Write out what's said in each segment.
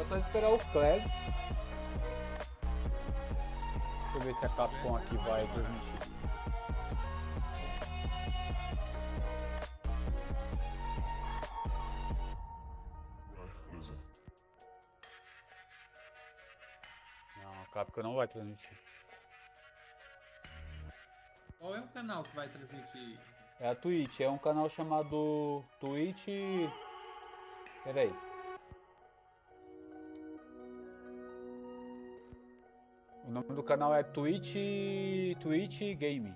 Agora só esperar o Classic. Deixa eu ver se a Capcom aqui vai transmitir. Não, a Capcom não vai transmitir. Qual é o canal que vai transmitir? É a Twitch, é um canal chamado Twitch. Pera aí. O nome do canal é Twitch Game.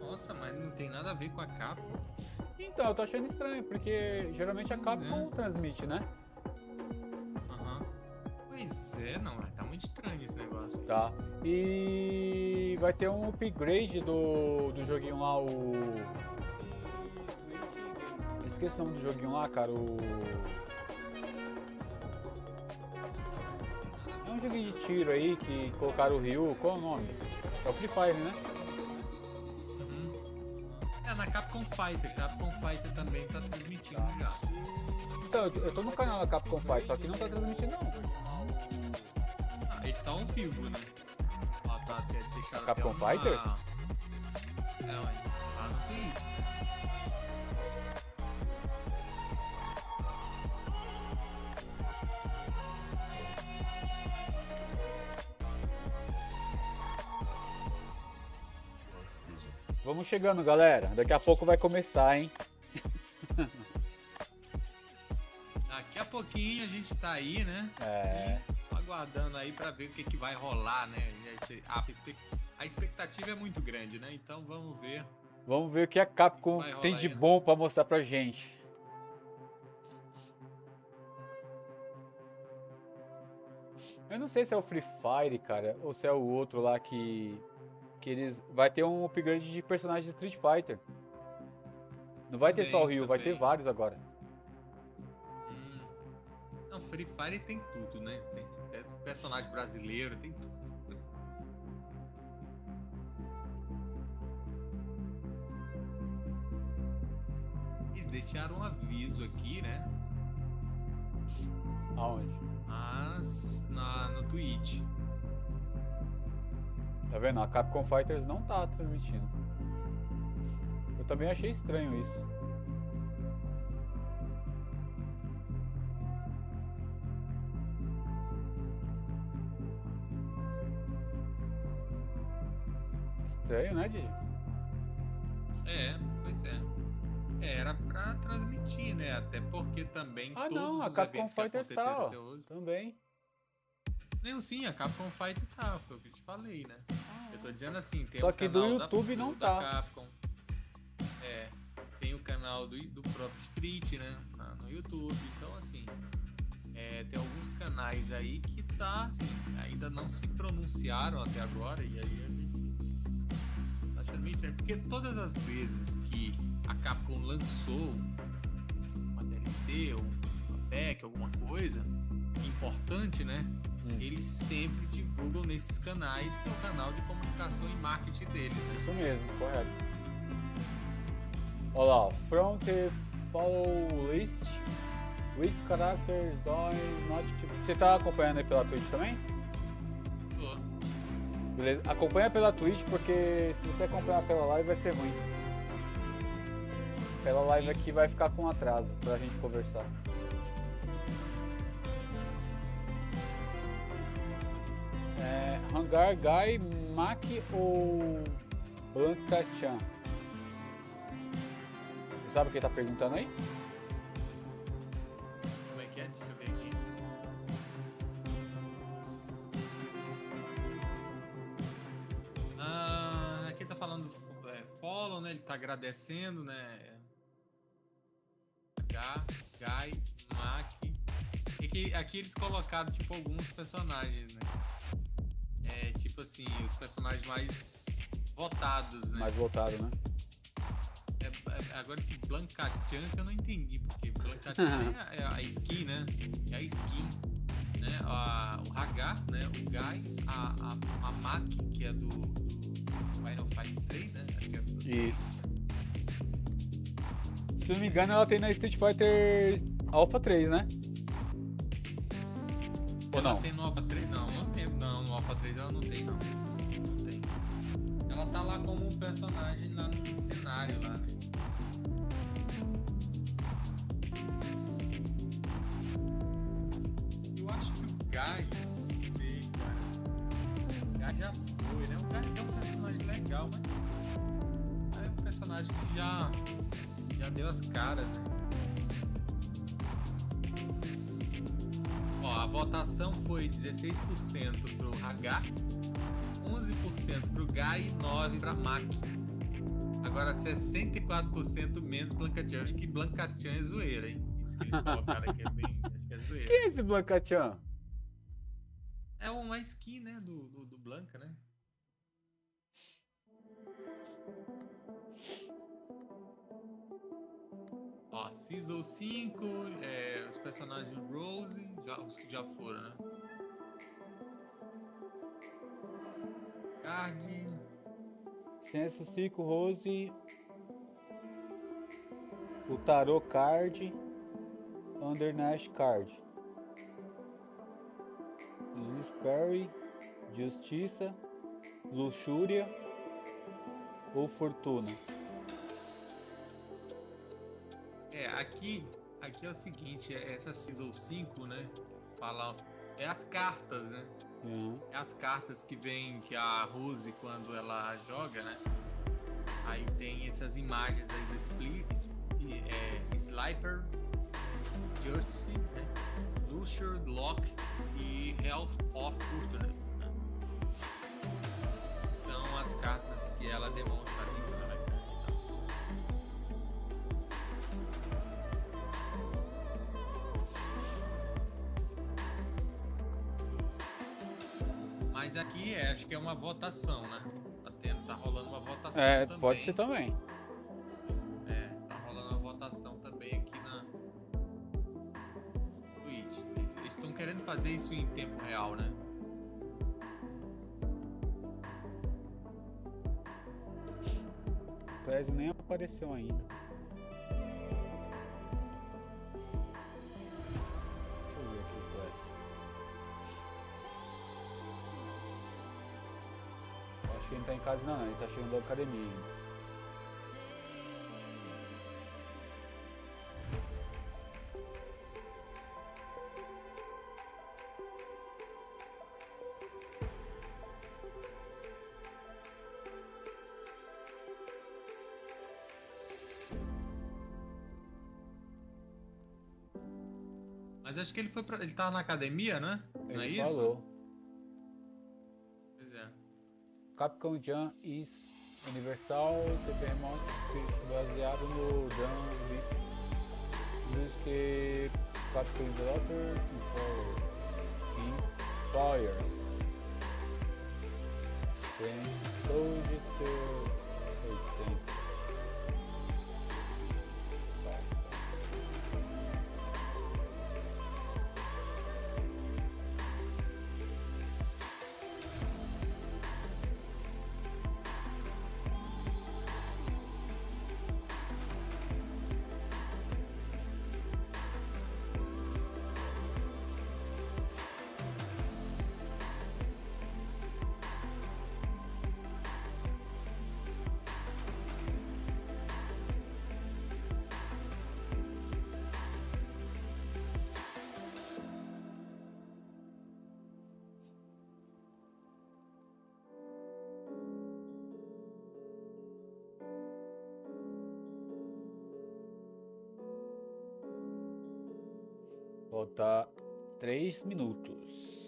Nossa, mas não tem nada a ver com a Capcom. Então, eu tô achando estranho, porque geralmente a Capcom transmite, né? Aham. Pois é, não, tá muito estranho esse negócio aí. Tá. E vai ter um upgrade do joguinho lá, o... Esqueci o nome do joguinho lá, cara, É um joguinho de tiro aí que colocaram o Ryu, qual é o nome? É o Free Fire, né? É na Capcom Fighter. Capcom Fighter também tá transmitindo já. Então, eu tô no canal da Capcom Fight, só que não tá transmitindo não. Ah, ele tá ao vivo, né? Ó, tá até deixado Capcom até uma... Fighters? É, ué, lá no Twitch. Vamos chegando, galera. Daqui a pouco vai começar, hein? Daqui a pouquinho a gente tá aí, né? É. E aguardando aí pra ver o que, que vai rolar, né? A expectativa é muito grande, né? Então vamos ver. Vamos ver o que a Capcom Vai rolar tem de aí, né? bom pra mostrar pra gente. Eu não sei se é o Free Fire, cara, ou se é o outro lá que eles... Vai ter um upgrade de personagem de Street Fighter. Não vai ter só o Ryu, vai ter vários agora. Não, Free Fire tem tudo, né? Tem personagem brasileiro, tem tudo. Eles deixaram um aviso aqui, né? Aonde? Mas no Twitch. Tá vendo? A Capcom Fighters não tá transmitindo. Eu também achei estranho isso. Estranho, né, Didi? É, pois é. Era pra transmitir, né? Até porque também Ah, todos não, a os Capcom eventos que Fighters aconteceram tá, até ó. hoje. Também. Não, sim, a Capcom Fighter tá, foi o que eu te falei, né? Eu tô dizendo assim, tem Só o que canal do YouTube não da tá. Capcom. É, tem o canal do próprio Street, né? No YouTube, então assim, tem alguns canais aí que tá, assim, ainda não se pronunciaram até agora, e aí a gente tá achando meio estranho, porque todas as vezes que a Capcom lançou uma DLC ou uma pack, alguma coisa importante, né? Eles sempre divulgam nesses canais, que é o canal de comunicação e marketing deles, né? Isso mesmo, correto. Olha lá, ó, front follow list with characters not to... Você tá acompanhando aí pela Twitch também? Tô. Beleza, acompanha pela Twitch, porque se você acompanhar pela live vai ser ruim. Pela live aqui vai ficar com atraso pra gente conversar. Hangar Guy, Mac ou Blanca Chan? Você sabe quem tá perguntando aí? Como é que é? Deixa eu ver aqui. Aqui tá falando follow, né? Ele tá agradecendo, né? Guy, Mac. Aqui eles colocaram tipo alguns personagens, né? Tipo assim, os personagens mais votados, né? Mais voltado, né? Agora esse Blancachan que eu não entendi, porque Blancachan é a skin, né? É a skin, né? O Hagar, né? O Guy, a Mac, que é do Final Fight 3, né? Acho que é Isso. Se não me engano, ela tem na Street Fighter Alpha 3, né? Ou Ela não? tem no Alpha 3? Não, não tem. Não, no Alpha 3 ela não tem, não. Não tem. Ela tá lá como um personagem lá no cenário, lá, né? Eu acho que o Guy, não sei, cara. O Guy já foi, né? O Guy é um personagem legal, mas é um personagem que já deu as caras, né? Ó, a votação foi 16% pro H, 11% pro Guy e 9% pra Mac. Agora 64% menos Blancachan. Acho que Blancachan é zoeira, hein? Isso que eles colocaram aqui é bem. Acho que é zoeira. Quem é esse Blancachan? É uma skin, né? Do Blanca, né? Ó, Season 5, os personagens Rose, os que já foram, né? Card. Censo 5, Rose. O Tarot Card. Undernash Card. Sperry. Justiça. Luxúria. Ou Fortuna. Aqui é o seguinte, essa Season 5, né? Fala, as cartas, né? Uhum. É as cartas que vem, que a Rose, quando ela joga, né? Aí tem essas imagens aí do Sliper, Justice, né? Luxure, Lock e Health of Fortune, né? São as cartas que ela demonstra ali quando ela vai cantar. Mas aqui acho que é uma votação, né? Tá rolando uma votação também. Pode ser também. Tá rolando uma votação também aqui na Twitch. Eles estão querendo fazer isso em tempo real, né? O Clésio nem apareceu ainda. Deixa eu ver aqui o Clésio. Acho que ele não tá em casa não, ele tá chegando da academia ainda. Mas acho que ele tava na academia, né? Não é Ele isso? falou. Pois é. Capcom Jam is Universal TP Remote baseado no Jam Music Capcom Developer Employers. Tem Code tem. Falta 3 minutos.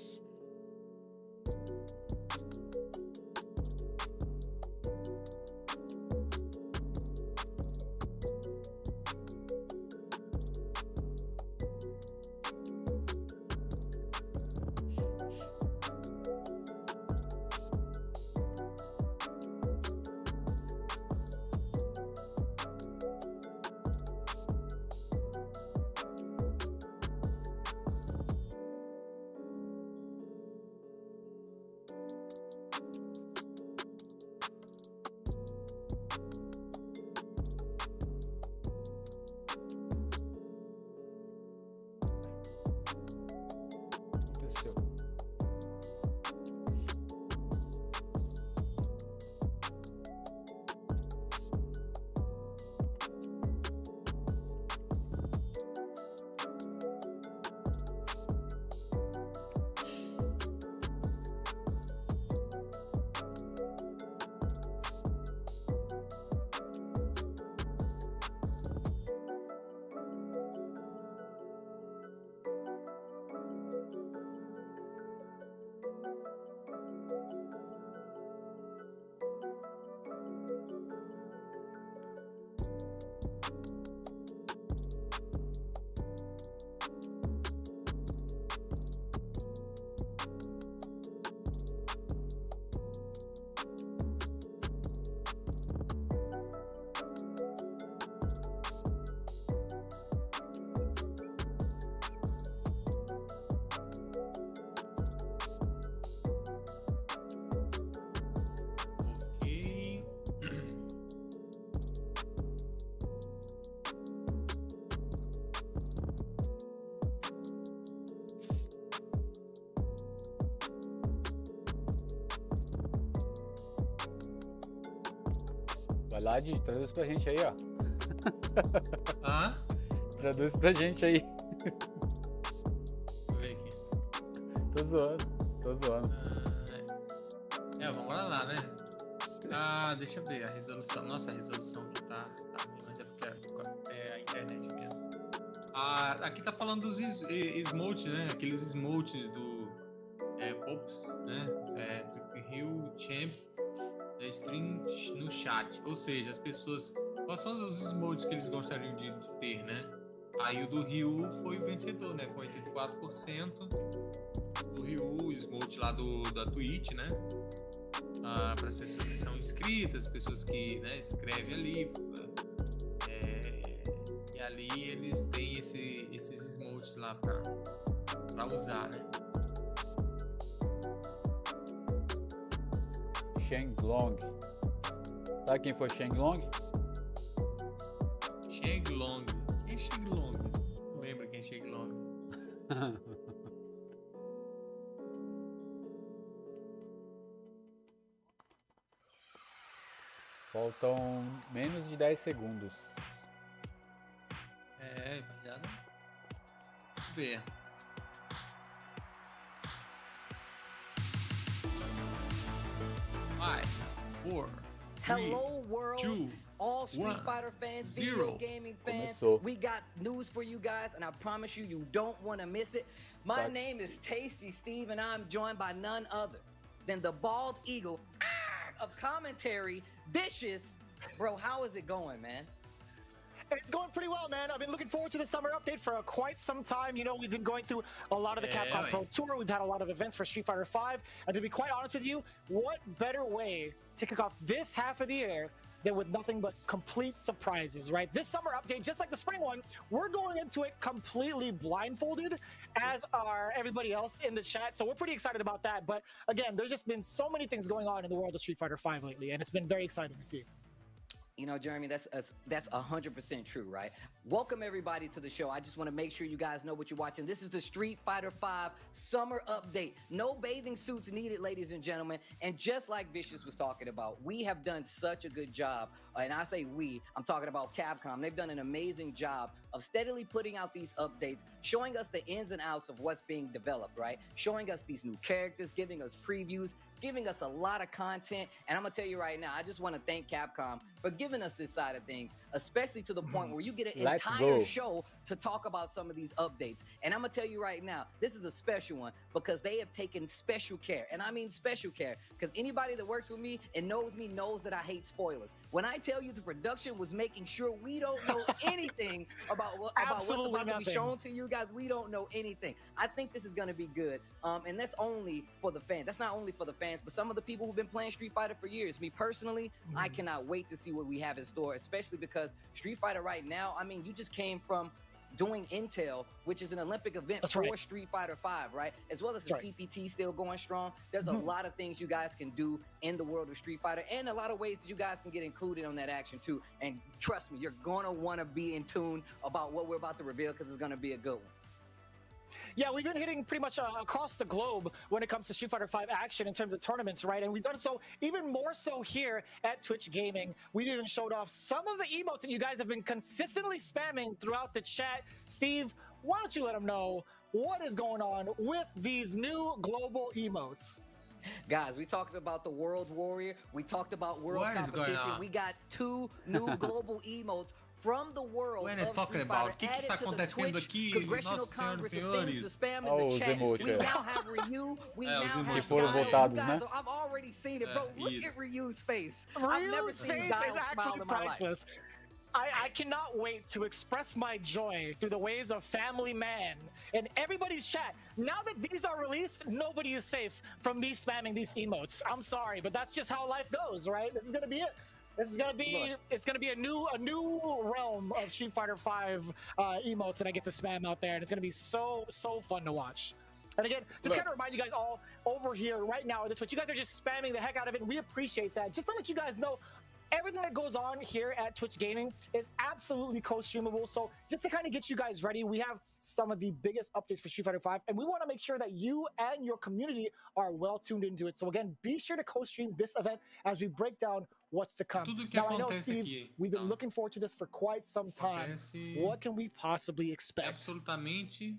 Vai lá, Di, traduz pra gente aí, ó. Hã? Traduz pra gente aí. Deixa eu ver aqui. Tô zoando. Vamos lá, né? Deixa eu ver a resolução. Nossa, a resolução aqui tá ruim, mas é porque é a internet mesmo. Aqui tá falando dos emotes, né? Aqueles emotes do Pops, né? Hill Champ stream no chat. Ou seja, as pessoas. Quais são os emotes que eles gostariam de ter, né? Aí o do Ryu foi o vencedor, né? Com 84%. Do Ryu, o emote lá da Twitch, né? Para as pessoas que são inscritas, pessoas que, né, escrevem ali. E ali eles têm esses emotes lá para usar, né? Shenglong. Sabe quem foi Shenglong? Shenglong. Quem é Shenglong? Não lembro quem é Shenglong. Faltam menos de 10 segundos. Já não. Vamos ver. Five, 4, Hello world, 2, all Street 1, Fighter fans, 0. video gaming fans. Começou. We got news for you guys, and I promise you don't want to miss it. My name is Tasty Steve, and I'm joined by none other than the bald eagle of commentary, Vicious. Bro, how is it going, man? It's going pretty well, man. I've been looking forward to the summer update for quite some time. You know, we've been going through a lot of the Capcom Pro Tour. We've had a lot of events for Street Fighter V. And to be quite honest with you, what better way to kick off this half of the year than with nothing but complete surprises, right? This summer update, just like the spring one, we're going into it completely blindfolded, as are everybody else in the chat. So we're pretty excited about that. But again, there's just been so many things going on in the world of Street Fighter V lately, and it's been very exciting to see. You know, Jeremy, that's 100% true, right? Welcome everybody to the show. I just want to make sure you guys know what you're watching. This is the Street Fighter V summer update. No bathing suits needed, ladies and gentlemen. And just like Vicious was talking about, we have done such a good job. And I say we, I'm talking about Capcom. They've done an amazing job of steadily putting out these updates, showing us the ins and outs of what's being developed, right? Showing us these new characters, giving us previews, giving us a lot of content. And I'm gonna tell you right now, I just want to thank Capcom for giving us this side of things, especially to the point where you get an entire show to talk about some of these updates. And I'm gonna tell you right now, this is a special one because they have taken special care. And I mean special care, because anybody that works with me and knows me knows that I hate spoilers. When I tell you the production was making sure we don't know anything about what's about to be shown to you guys, we don't know anything. I think this is gonna be good. And that's only for the fans. That's not only for the fans, but some of the people who've been playing Street Fighter for years. Me personally, I cannot wait to see what we have in store, especially because Street Fighter right now, I mean, you just came from doing Intel, which is an Olympic event for Street Fighter V, right? As well as the CPT still going strong. There's a lot of things you guys can do in the world of Street Fighter, and a lot of ways that you guys can get included on that action too. And trust me, you're gonna wanna be in tune about what we're about to reveal because it's gonna be a good one. Yeah, we've been hitting pretty much across the globe when it comes to Street Fighter V action in terms of tournaments, right? And we've done so even more so here at Twitch Gaming. We've even showed off some of the emotes that you guys have been consistently spamming throughout the chat. Steve, why don't you let them know what is going on with these new global emotes? Guys, we talked about the World Warrior. We talked about World Competition. We got 2 new global emotes from the world of Street Fighter, added to the Twitch Congressional Congress of things to spam in the chat. We now have Ryu. We now have Guile. I've already seen it, bro. Look at Ryu's face. I've never seen Guile smile in my life. I cannot wait to express my joy through the ways of Family Man and everybody's chat. Now that these are released, nobody is safe from me spamming these emotes. I'm sorry, but that's just how life goes, right? This is gonna be it. This is gonna be it's gonna be a new realm of Street Fighter V emotes that I get to spam out there, and it's gonna be so fun to watch. And again, just kind of remind you guys all over here right now on the Twitch, you guys are just spamming the heck out of it, and we appreciate that. Just to let you guys know, everything that goes on here at Twitch Gaming is absolutely co-streamable. So just to kind of get you guys ready, we have some of the biggest updates for Street Fighter V, and we want to make sure that you and your community are well tuned into it. So again, be sure to co-stream this event as we break down what's to come. Now, I know, Steve, we've been looking forward to this for quite some time. What can we possibly expect? Absolutamente.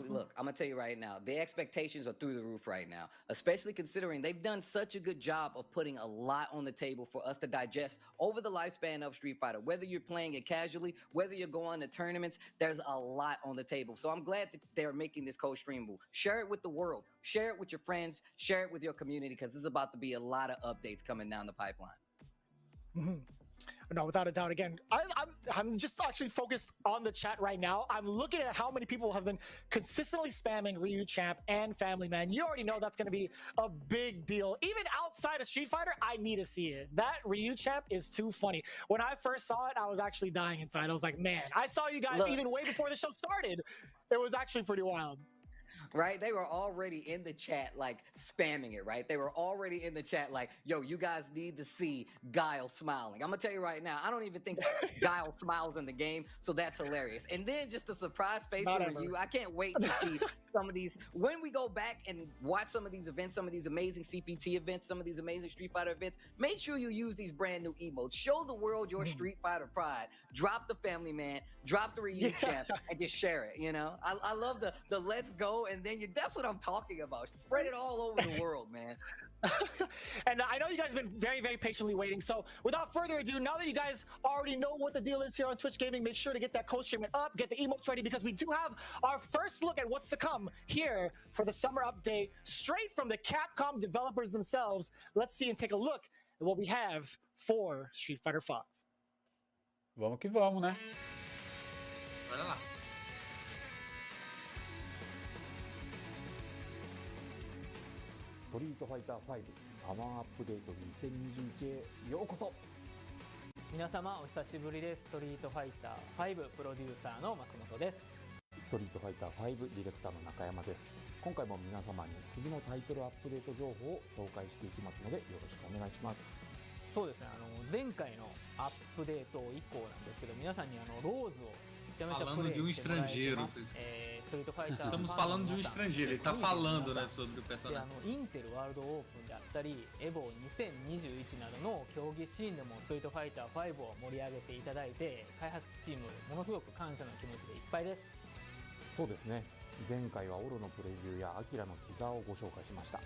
Look, I'm gonna tell you right now, the expectations are through the roof right now, especially considering they've done such a good job of putting a lot on the table for us to digest over the lifespan of Street Fighter. Whether you're playing it casually, whether you're going to tournaments, there's a lot on the table. So I'm glad that they're making this co-streamable. Share it with the world, share it with your friends, share it with your community, because there's about to be a lot of updates coming down the pipeline. No, without a doubt. Again, I'm just actually focused on the chat right now. I'm looking at how many people have been consistently spamming Ryu Champ and Family Man. You already know that's going to be a big deal. Even outside of Street Fighter, I need to see it. That Ryu Champ is too funny. When I first saw it, I was actually dying inside. I was like, man, I saw you guys even way before the show started. It was actually pretty wild. Right? They were already in the chat, like, spamming it, right? They were already in the chat, like, yo, you guys need to see Guile smiling. I'm going to tell you right now, I don't even think Guile smiles in the game, so that's hilarious. And then just the surprise face from you, I can't wait to see some of these. When we go back and watch some of these events, some of these amazing CPT events, some of these amazing Street Fighter events, make sure you use these brand new emotes. Show the world your Street Fighter pride. Drop the Family Man, drop the Ryu Champ, and just share it, you know? I love the let's go, and then that's what I'm talking about. Spread it all over the world, man. And I know you guys have been very, very patiently waiting. So without further ado, now that you guys already know what the deal is here on Twitch Gaming, make sure to get that co-streaming up, get the emotes ready, because we do have our first look at what's to come here for the summer update, straight from the Capcom developers themselves. Let's see and take a look at what we have for Street Fighter V. Vamos que vamos, né? Bora lá. StreetFighterV サマーアップデート2021へようこそ。皆様お久しぶりです。ストリートファイター5プロデューサーの松本です。ストリートファイター5ディレクターの中山です。今回も皆様に次のタイトルアップデート情報を紹介していきますのでよろしくお願いします。そうですね、前回のアップデート以降なんですけど、皆さんにローズをめちゃめちゃプレイしてもらえてます。Estamos falando de um estrangeiro, ele tá falando, né, sobre o personagem. インテルワールドオープンであったり、エボ2021などの競技シーンでもストリートファイター5を盛り上げていただいて、開発チームものすごく感謝の気持ちでいっぱいです。そうですね。前回はオロのプレビューやアキラのティザーをご紹介しました。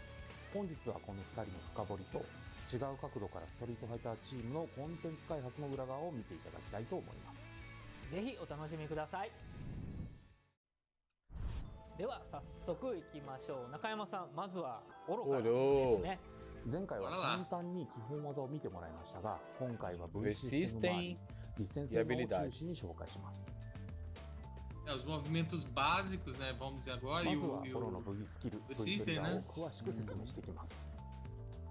本日はこの2人の深掘りと違う角度からストリートファイターチームのコンテンツ開発の裏側を見ていただきたいと思います。ぜひお楽しみください。では早速いきましょう。中山さん、まずはオロからですね。前回は簡単に基本技を見てもらいましたが、今回は V システム周り、実践性能を中心に紹介します。Os movimentos básicos, né? Vamos dizer agora. まずはオロの V スキル、V トリガーを詳しく説明していきます。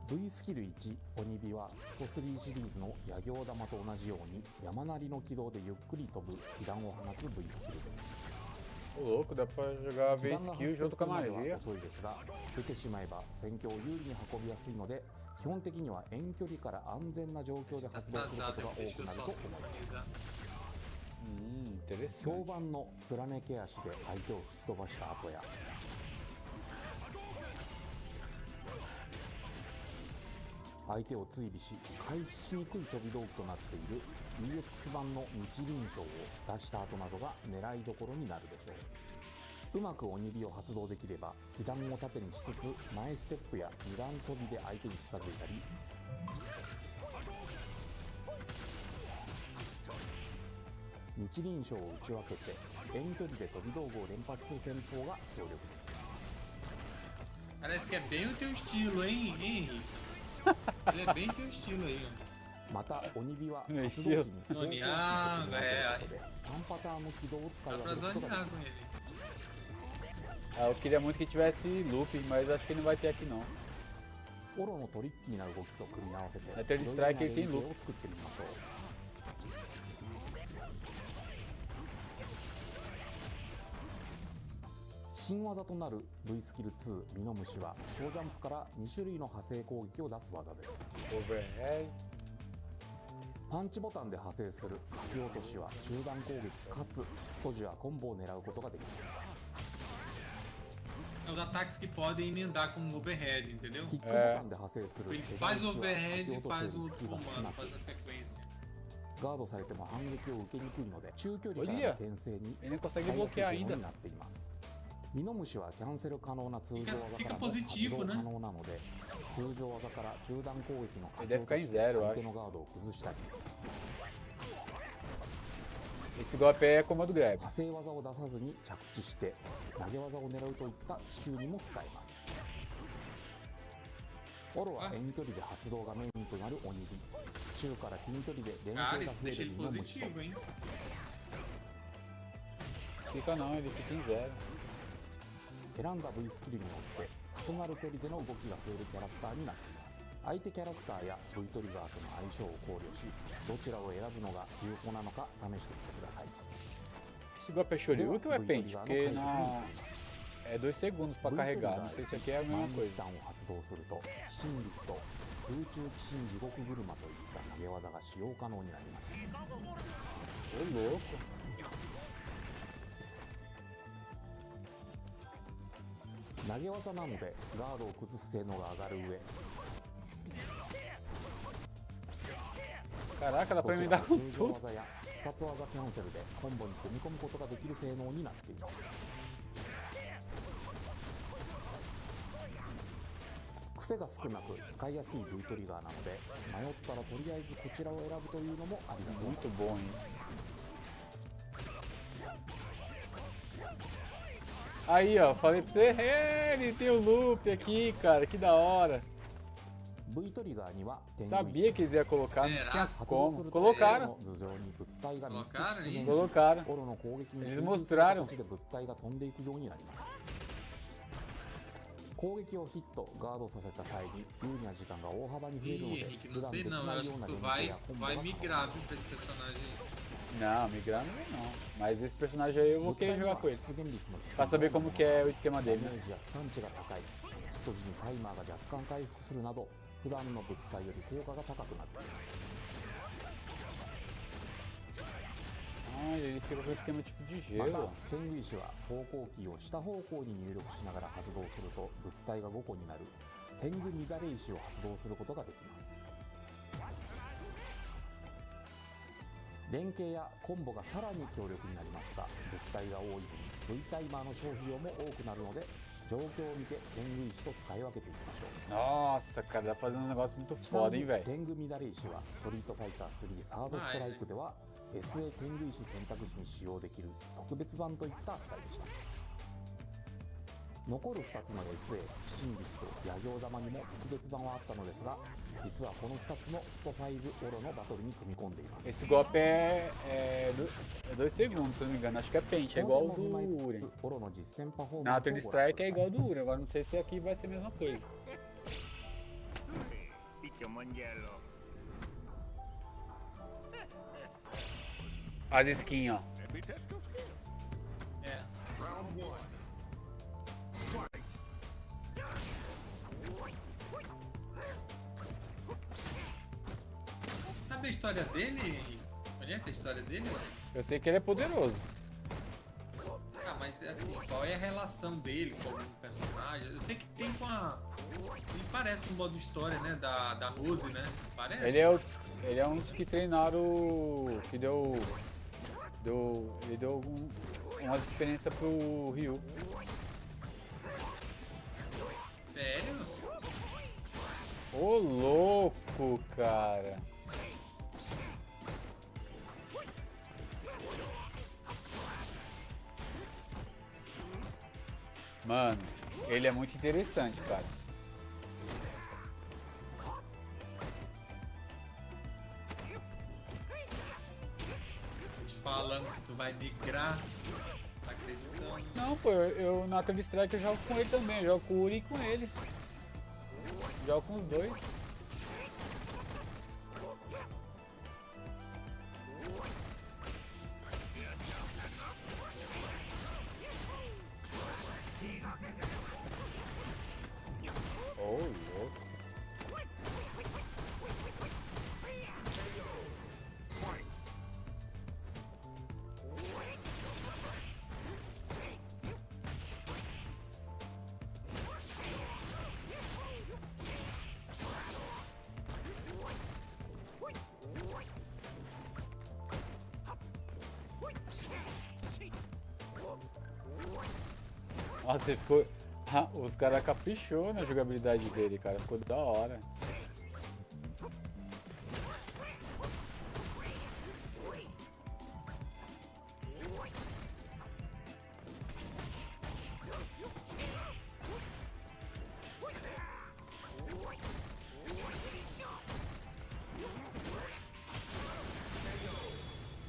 V スキル1、鬼火はスト3シリーズの野行玉と同じように山なりの軌道でゆっくり飛ぶ被弾を放つ V スキルです。Ô louco, dá pra jogar V-Skill junto com a magia. 遅いですが、出てしまえば戦況を有利に運びやすいので、基本的には遠距離から安全な状況で発動することが多くなると思います。評判の連ね毛足で相手を吹き飛ばした後や、相手を追尾し回避しにくい飛び道具となっている EX 版の日輪章を出した後などが狙いどころになるでしょう。うまく鬼火を発動できれば被弾を盾にしつつ前ステップや二段飛びで相手に近づいたり、日輪章を打ち分けて遠距離で飛び道具を連発する戦法が強力です。 Parece que é bem o teu estilo, hein, Henrique? Ele é bem teu estilo aí, ó. また鬼火は発動時に方向を変えることで3パターンの軌道を使い分けることができます。Eu queria muito que tivesse loop, mas acho que não vai ter aqui não. オロのトリッキーな動きと組み合わせて Até ele strike ele tem を loop. 作ってみましょう。新技となる V スキル2ミノムシは小ジャンプから2種類の派生攻撃を出す技です。Overhead. パンチボタンで派生する書き落としは中段攻撃かつ閉じはコンボを狙うことができます。 Os ataques que podem emendar com o overhead, entendeu? キックボタンで派生する Ele 手 faz 返 o しは overhead 書き e 落とし faz より o 隙が outro 少な comando, く faz a sequência. ガードされても反撃を受けにくいので中距離から Olha! の牽制に Ele não 使い consegue やすい bloquear もの ainda. になっています。ミノムシはキャンセル可能な通常技 Fica からも発 positivo, 動 né? 可能なので通常技から中段攻撃の Ele deve ficar em して zero, eu 相手 acho. のガードを崩したり Esse golpe é comando grab. 派生技を出さずに着地して投げ技を狙うといった奇襲にも使えます。オロは遠距離で発動がメインとなる鬼火、中から近距離で連 Cara, 携が isso 増え deixa る ele ミノムシと positivo, hein? Fica não, ele fica em zero. 選んだ V スキルによって異なる距離での動きが増えるキャラクターになっています。相手キャラクターや V トリガーとの相性を考慮しどちらを選ぶのが有効なのか試してみてください。 Esse golpe é Shoryuken ou é pente? Porque na... é 2 segundos pra carregar. Não sei se aqui é a 前 mesma に一 coisa. 旦を発動すると神力と空中鬼神地獄車といった投げ技が使用可能になります。 Ô, louco. 投げ技なのでガードを崩す性能が上がる上 Caraca, dá こ pra ち emendar ら com 通常 tudo. 技や必殺技キャンセルでコンボに組み込むことができる性能になっています。癖が少なく使いやすい V トリガーなので迷ったらとりあえずこちらを選ぶというのもありだと思います。 Muito bom isso. Aí, ó, falei pra você, ele tem o loop aqui, cara, que da hora. V トリガーには Sabia que eles iam colocar, não Será? tinha 発動 como. すると Colocaram, 頭上に物体が3つ Colocaram 出現し colocaram. オロの攻撃に Eles 追従する mostraram. 形で物体が飛んでいくようになります。攻撃をヒット、ガードさせた際に有利な時間が大幅に増えるの Ih, で Henrique, 普 não 段で sei き não. な Eu い acho ような que 連 tu 携 vai, やコンボが vai 可能 migrar, viu, pra esse personagem aí. Não, migrar não. Mas esse personagem aí eu vou querer jogar com ele. 出現率の Pra saber como que é o esquema ダメ dele, né? ージやスタンチが高い、ヒット時にタイマーが若干回復するなど普段の物体より効果が高くなっています。 Ah, ele fica com esquema tipo de ま gelo. た天狗石は方向キーを下方向に入力しながら発動すると物体が5個になる天狗乱れ石を発動することができます。連携やコンボがさらに強力になりますが物体が多い分 V タイマーの消費量も多くなるので状況を見て天狗石と使い分けていきましょう。 Nossa, cara, dá pra fazer um negócio muito ちな foda, み hein, に velho? 天狗乱れ石はストリートファイター3サードストライクでは SA 天狗石選択時に使用できる特別版といった扱いでした。残る2つの SA 神力と野行玉にも特別版はあったのですが実はこの2つのスト5オロのバトルに組み込んでいます。 Esse golpe é 2 segundos, se eu não me engano. Acho que é pente, é igual ao do Uren. オロの実戦パフォー Na マンスを Third ご覧 Strike くだ é さい。 igual ao do Uren. Agora não sei se aqui vai ser a mesma coisa. As skins, ó. É. Sabe a história dele, Henrique? Conhece a história dele? Eu sei que ele é poderoso. Ah, mas assim, qual é a relação dele com algum personagem? Eu sei que tem com a... Ele parece no modo história, né? Da Rose, né? Parece? Ele é um dos que treinaram. Que deu. Ele deu umas experiências pro Ryu. Sério? Ô louco, cara. Mano, ele é muito interessante, cara. Te falando que tu vai migrar. Tá acreditando? Não, pô, eu na Third Strike eu jogo com ele também. Eu jogo com o Uri e com ele. Jogo com os dois. Ô, louco. Nossa, ele ficou... Os caras caprichou na jogabilidade dele, cara. Ficou da hora.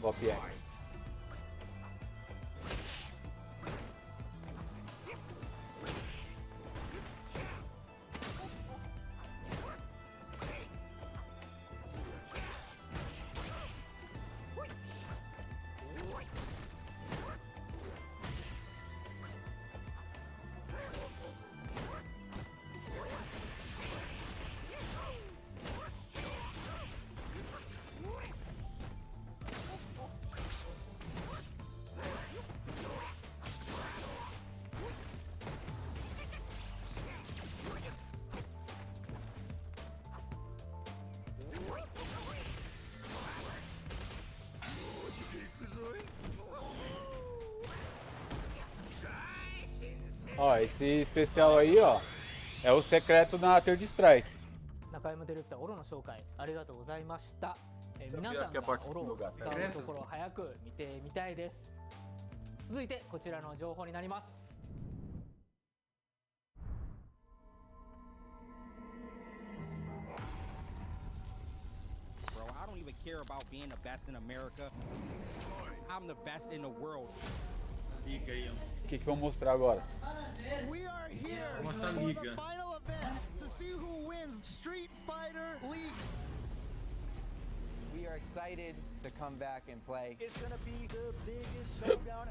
Golpe X. Ó, esse especial aí, ó, é o secreto na Third Strike. 中山ディレクターオロの紹介ありがとうございました。皆さん Aqui a が parte オ do ロを lugar. 使うところを早く見てみたいです。続いてこちらの情報になります。Bro, I don't even care about being the best in America. I'm the best in the world. Liga aí, ó. O que vão mostrar agora? We are here Vamos mostrar a for the liga. final event to see who wins Street Fighter League. We are excited to come back and play. It's gonna be the biggest showdown.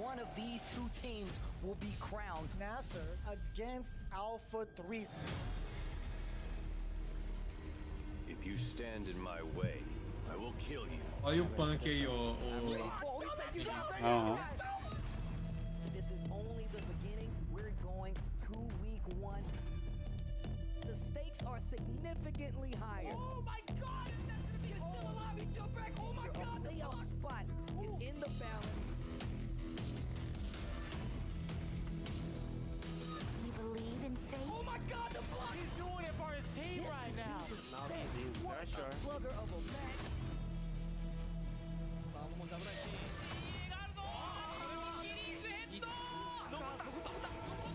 One of these two teams will be crowned. Nasser against Alpha 3. If you stand in my way, I will kill you. Olha o punk aí, ó. Aham. This is only the beginning. We're going to week 1. The stakes are significantly higher. Oh my God! You're still alive! You jump back! Oh my God! The playoff spot is in the balance. You believe in fate? Oh my God! The block! He's doing it for his team right now. What a slugger of a match.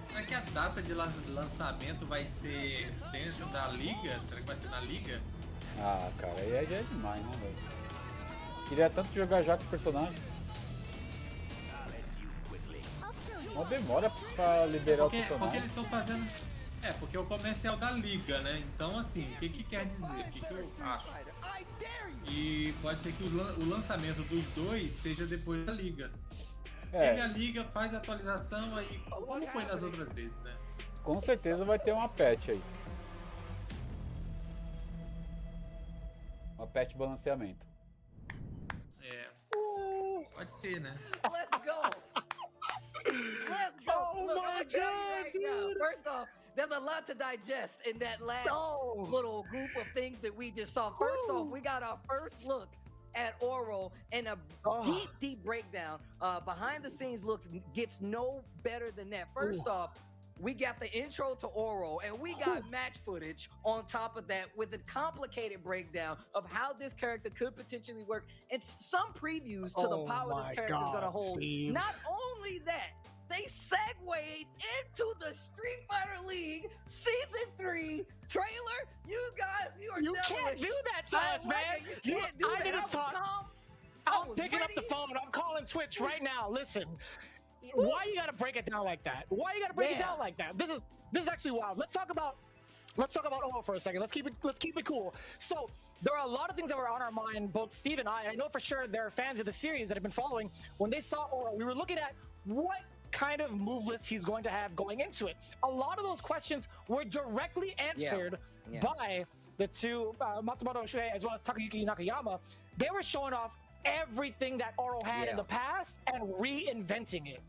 Será que a data de lançamento vai ser dentro da liga? Será que vai ser na liga? Ah, cara, aí já é demais, né, velho? Queria tanto jogar já com o personagem. Uma demora pra liberar o Porque personagem. eles estão fazendo... porque o comercial da liga, né? Então, assim, o que quer dizer? O que eu acho? E pode ser que o lançamento dos dois seja depois da liga. Teve a liga, faz a atualização aí, como foi nas outras vezes, né? Com certeza vai ter uma patch aí. Uma patch balanceamento. Pode ser, né? Let's go! Let's go! Oh Look, my I'm telling you God, right now, dude. first off, there's a lot to digest in that last No. little group of things that we just saw. First off, we got our first look at Oro and a deep breakdown. Behind the scenes gets no better than that. First off, we got the intro to Oro, and we got match footage on top of that with a complicated breakdown of how this character could potentially work, and some previews to the power this character is going to hold. Steve. Not only that, they segued into the Street Fighter League Season 3 trailer. You guys, You can't do that to us, man. You can't do I that. didn't was talk. calm. I I'm was picking up the ready. phone. I'm calling Twitch right now. Listen, why you gotta break it down like that? Why you gotta break it down like that? This is actually wild. Let's talk about Oro for a second. Let's keep it cool. So there are a lot of things that were on our mind, both Steve and I know for sure there are fans of the series that have been following. When they saw Oro, we were looking at what kind of move list he's going to have going into it. A lot of those questions were directly answered by the two, Matsumoto Shuhei as well as Takayuki Nakayama. They were showing off everything that Oro had in the past and reinventing it.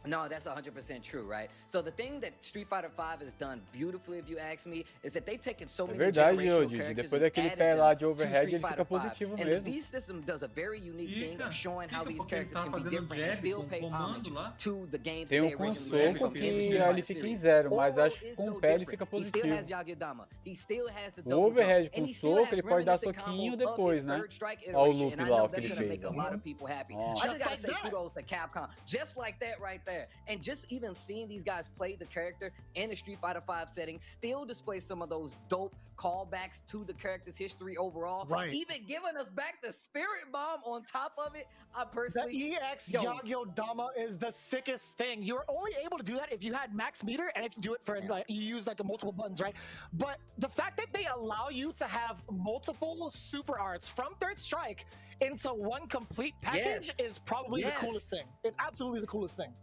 No, that's 100% true, right? So the thing that Street Fighter V has done beautifully, if you ask me, is that they've taken so many verdade, generational Didi. characters Depois and daquele added pé them lá de to overhead, Street ele fica Fighter V. positivo And the mesmo. V system does a very unique thing of showing how these porque ele characters tá can be fazendo different and jab still com pay homage comando lá. to the games Tem that they com originally soco made from que the Street ele Fighter fica em series. zero, mas Oro acho que is com no o pé ele different. fica He still has positivo. Yagedama. He still has the O double jump. overhead And com he still soco, has ele pode dar reminiscent soquinho combos of depois, his né? third strike Olha o iteration, loop and I lá, know o que that's ele gonna fez. make a lot of people happy. Ó. I just Just gotta like say that. kudos to Capcom. Just like that right there. And just even seeing these guys play the character in the Street Fighter V setting still displays some of those dope callbacks to the character's history overall. Right. Even giving us back the Spirit Bomb on top of it. I The personally... EX Yo. Yagyo-dama is the sickest thing. You're only able to do that if you had max meter and if you do it for like, you use like the multiple buttons, right? But the fact that they allow you to have multiple super arts from third strike into one complete package Yes. is probably Yes. the coolest thing. It's absolutely the coolest thing.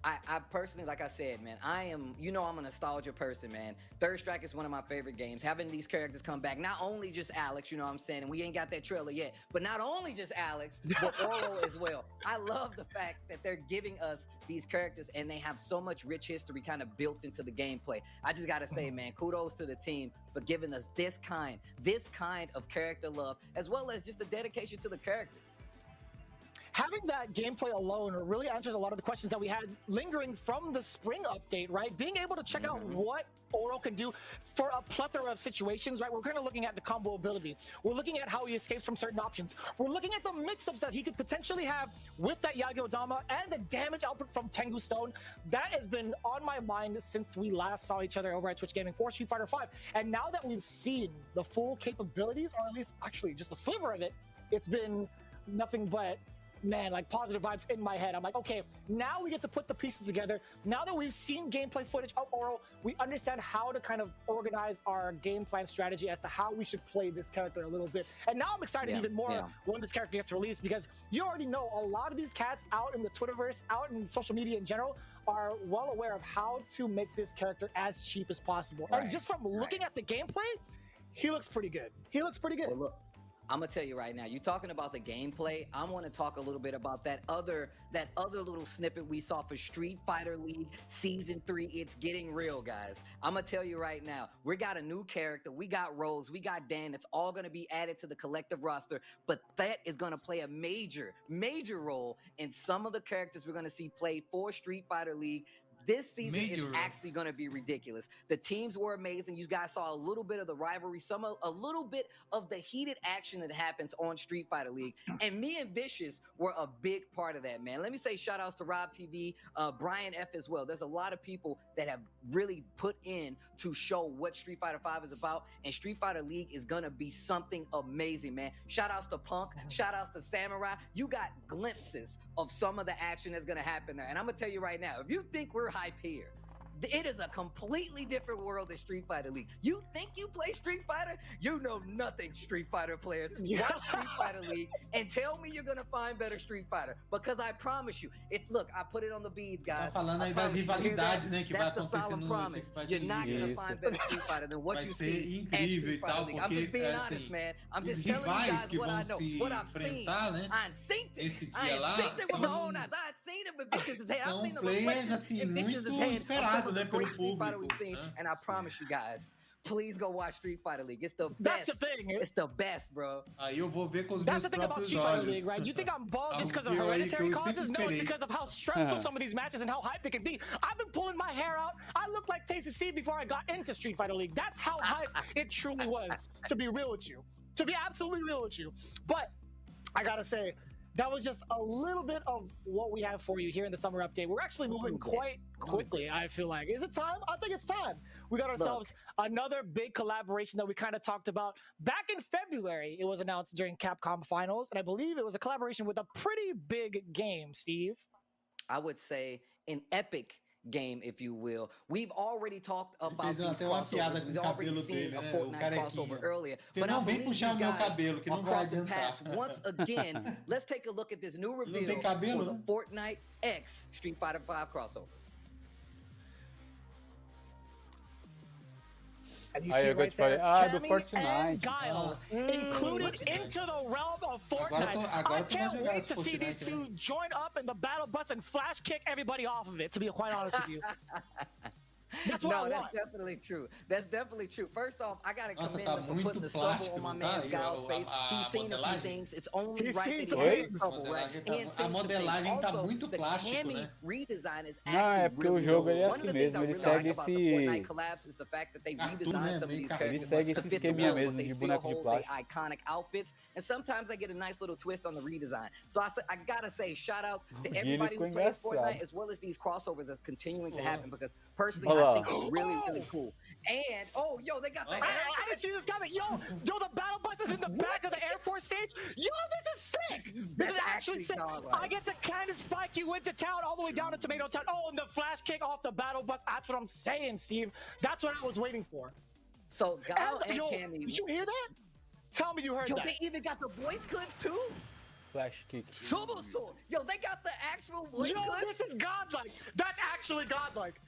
I personally, like I said, man, I'm a nostalgia person, man. Third Strike is one of my favorite games. Having these characters come back, not only just Alex, you know what I'm saying, and we ain't got that trailer yet, but not only just Alex, but Oro as well. I love the fact that they're giving us these characters and they have so much rich history kind of built into the gameplay. I just gotta say, man, kudos to the team for giving us this kind of character love, as well as just the dedication to the characters. Having that gameplay alone really answers a lot of the questions that we had lingering from the spring update, right? Being able to check out what Oro can do for a plethora of situations, right? We're kind of looking at the combo ability. We're looking at how he escapes from certain options. We're looking at the mix-ups that he could potentially have with that Yagyo-dama and the damage output from Tengu Stone. That has been on my mind since we last saw each other over at Twitch Gaming for Street Fighter V. And now that we've seen the full capabilities, or at least actually just a sliver of it, it's been nothing but like positive vibes in my head. I'm like, okay, now we get to put the pieces together. Now that we've seen gameplay footage of Oro, we understand how to kind of organize our game plan strategy as to how we should play this character a little bit. And now I'm excited even more when this character gets released, because you already know a lot of these cats out in the Twitterverse, out in social media in general, are well aware of how to make this character as cheap as possible. And just from looking at the gameplay, he looks pretty good. He looks pretty good. Well, look, I'm gonna tell you right now, you're talking about the gameplay. I want to talk a little bit about that other little snippet we saw for Street Fighter League Season 3. It's getting real, guys. I'm gonna tell you right now, we got a new character, we got Rose, we got Dan. It's all gonna be added to the collective roster, but that is gonna play a major role in some of the characters we're gonna see play for Street Fighter League. This season is actually going to be ridiculous. The teams were amazing. You guys saw a little bit of the rivalry, a little bit of the heated action that happens on Street Fighter League. And me and Vicious were a big part of that, man. Let me say shout outs to Rob TV, Brian F as well. There's a lot of people that have really put in to show what Street Fighter V is about. And Street Fighter League is going to be something amazing, man. Shout outs to Punk. Shout outs to Samurai. You got glimpses of some of the action that's going to happen there. And I'm going to tell you right now, if you think we're hype here, it is a completely different world than Street Fighter League. You think you play Street Fighter? You know nothing, Street Fighter players. Watch Street Fighter League and tell me you're gonna find better Street Fighter. Because I promise you, look, I put it on the beads, guys. Tá falando aí das rivalidades, né, que vai acontecer no Street Fighter League. You're not gonna find better Street Fighter than what you see at Street Fighter League. I'm just being honest, man. I'm just telling you guys what I know, what I've seen. I ain't seen it. I ain't seen it with my own eyes. I ain't seen it with Vicious's head. I've seen the reflections in Vicious's head. Né, pelo público, we've seen, and I promise you guys, please go watch Street Fighter League. It's the That's best. the thing. It's the best, bro. Aí eu vou ver com os That's meus the thing about próprios Street Fighter olhos. League, right? You think I'm bald just because of Algo aí que hereditary eu causes? sempre No, it's esperei. because of how stressful some of these matches and how hyped they can be. I've been pulling my hair out. I looked like Tasty Steve before I got into Street Fighter League. That's how hyped it truly was, to be real with you. To be absolutely real with you. But I gotta say, that was just a little bit of what we have for you here in the summer update. We're actually moving quite quickly, I feel like. Is it time? I think it's time. We got ourselves another big collaboration that we kind of talked about. Back in February, it was announced during Capcom Finals, and I believe it was a collaboration with a pretty big game, Steve. I would say an epic game, if you will. We've already talked about these crossovers. We've already seen a Fortnite crossover earlier. But I believe these guys are crossing paths once again. Let's take a look at this new reveal for the Fortnite X Street Fighter V crossover. And you see right there, do Cammy Fortnite. and Guile included into the realm of Fortnite. I can't wait to see these two join up in the battle bus and flash kick everybody off of it, to be quite honest with you. That's what I want. That's definitely true. That's definitely true. First off, I gotta commend him for putting the stubble on my man Gal's face. He's seen a few things. It's only right that he has the stubble, right? A modelagem tá muito plástico, né? Redesign is Não, é porque o jogo ele é assim mesmo, ele segue esse... Ele segue esse esqueminha mesmo de boneco de plástico. Iconic outfits, and sometimes I get a nice little twist on the redesign. So I gotta say, shout outs to everybody who plays Fortnite, as well as these crossovers that's continuing to happen, because personally, I think it's really, really cool. And, yo, they got the... I didn't see this coming. Yo, the battle bus is in the back of the Air Force stage. Yo, this is sick. This is actually sick. I get to kind of spike you into town all the way down to Tomato Town. Oh, and the flash kick off the battle bus. That's what I'm saying, Steve. That's what I was waiting for. So, Gal and Cammy... Did you hear that? Tell me you heard that. They even got the voice clips, too? Flash kick. Yo, they got the actual voice clips? Yo, this is godlike. That's actually godlike.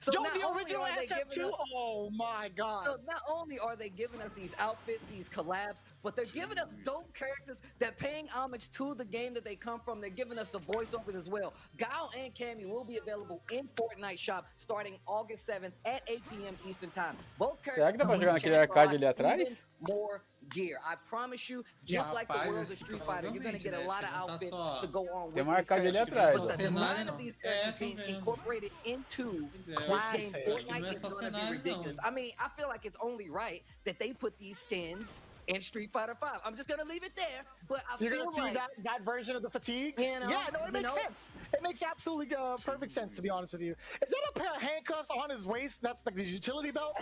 So Yo, the original SF2, oh my god. So not only are they giving us these outfits, these collabs, but they're giving us dope characters that paying homage to the game that they come from. They're giving us the voiceovers as well. Gal and Cammy will be available in Fortnite Shop starting August 7th at 8 p.m. Eastern Time. Both characters Será que dá pra jogar naquele arcade ali atrás? More gear. I promise you, just like the world of Street Fighter, you're going to get a lot of outfits to go on with Tem uma arcade ali atrás. But the design of these characters being incorporated into this game, Fortnite, is going to be ridiculous. I mean, I feel like it's only right that they put these skins in Street Fighter 5. I'm just gonna leave it there, but I You're feel gonna see like that version of the fatigues. You know, yeah, no, it makes sense. It makes absolutely perfect sense, to be honest with you. Is that a pair of handcuffs on his waist? That's like his utility belt.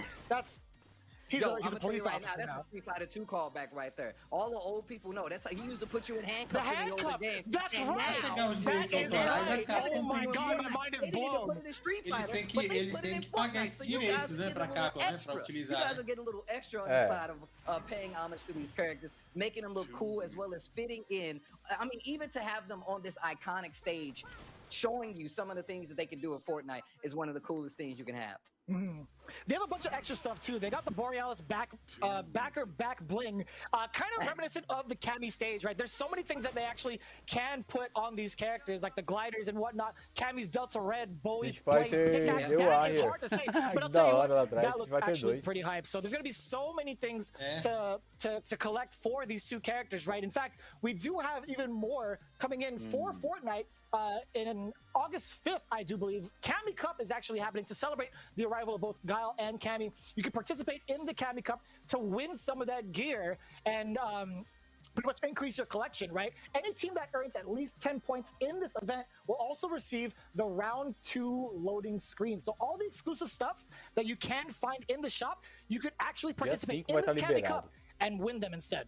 He's a police officer now. That's a Street Fighter 2 callback right there. All the old people know. That's like he used to put you in handcuffs. The handcuff. That's right. That is right. Oh my god, my mind is blown. Eles têm que pagar esses direitos, né, pra cá, né, pra utilizar. You guys are getting a little extra on the side of paying homage to these characters, making them look cool as well as fitting in. I mean, even to have them on this iconic stage, showing you some of the things that they can do at Fortnite is one of the coolest things you can have. They have a bunch of extra stuff too. They got the Borealis back bling, kind of reminiscent of the Cammy stage, right? There's so many things that they actually can put on these characters, like the gliders and whatnot. Cammy's Delta Red, Bowie, pickaxe. It's hard to say, but I'll tell you what, that looks actually pretty hype. So there's gonna be so many things to collect for these two characters, right? In fact, we do have even more coming in for Fortnite. In August 5th, I do believe, Cammy Cup is actually happening to celebrate the arrival of both Guile and Cammy. You can participate in the Cammy Cup to win some of that gear and pretty much increase your collection, right? Any team that earns at least 10 points in this event will also receive the round 2 loading screen. So all the exclusive stuff that you can find in the shop, you could actually participate in this Cammy Cup and win them instead.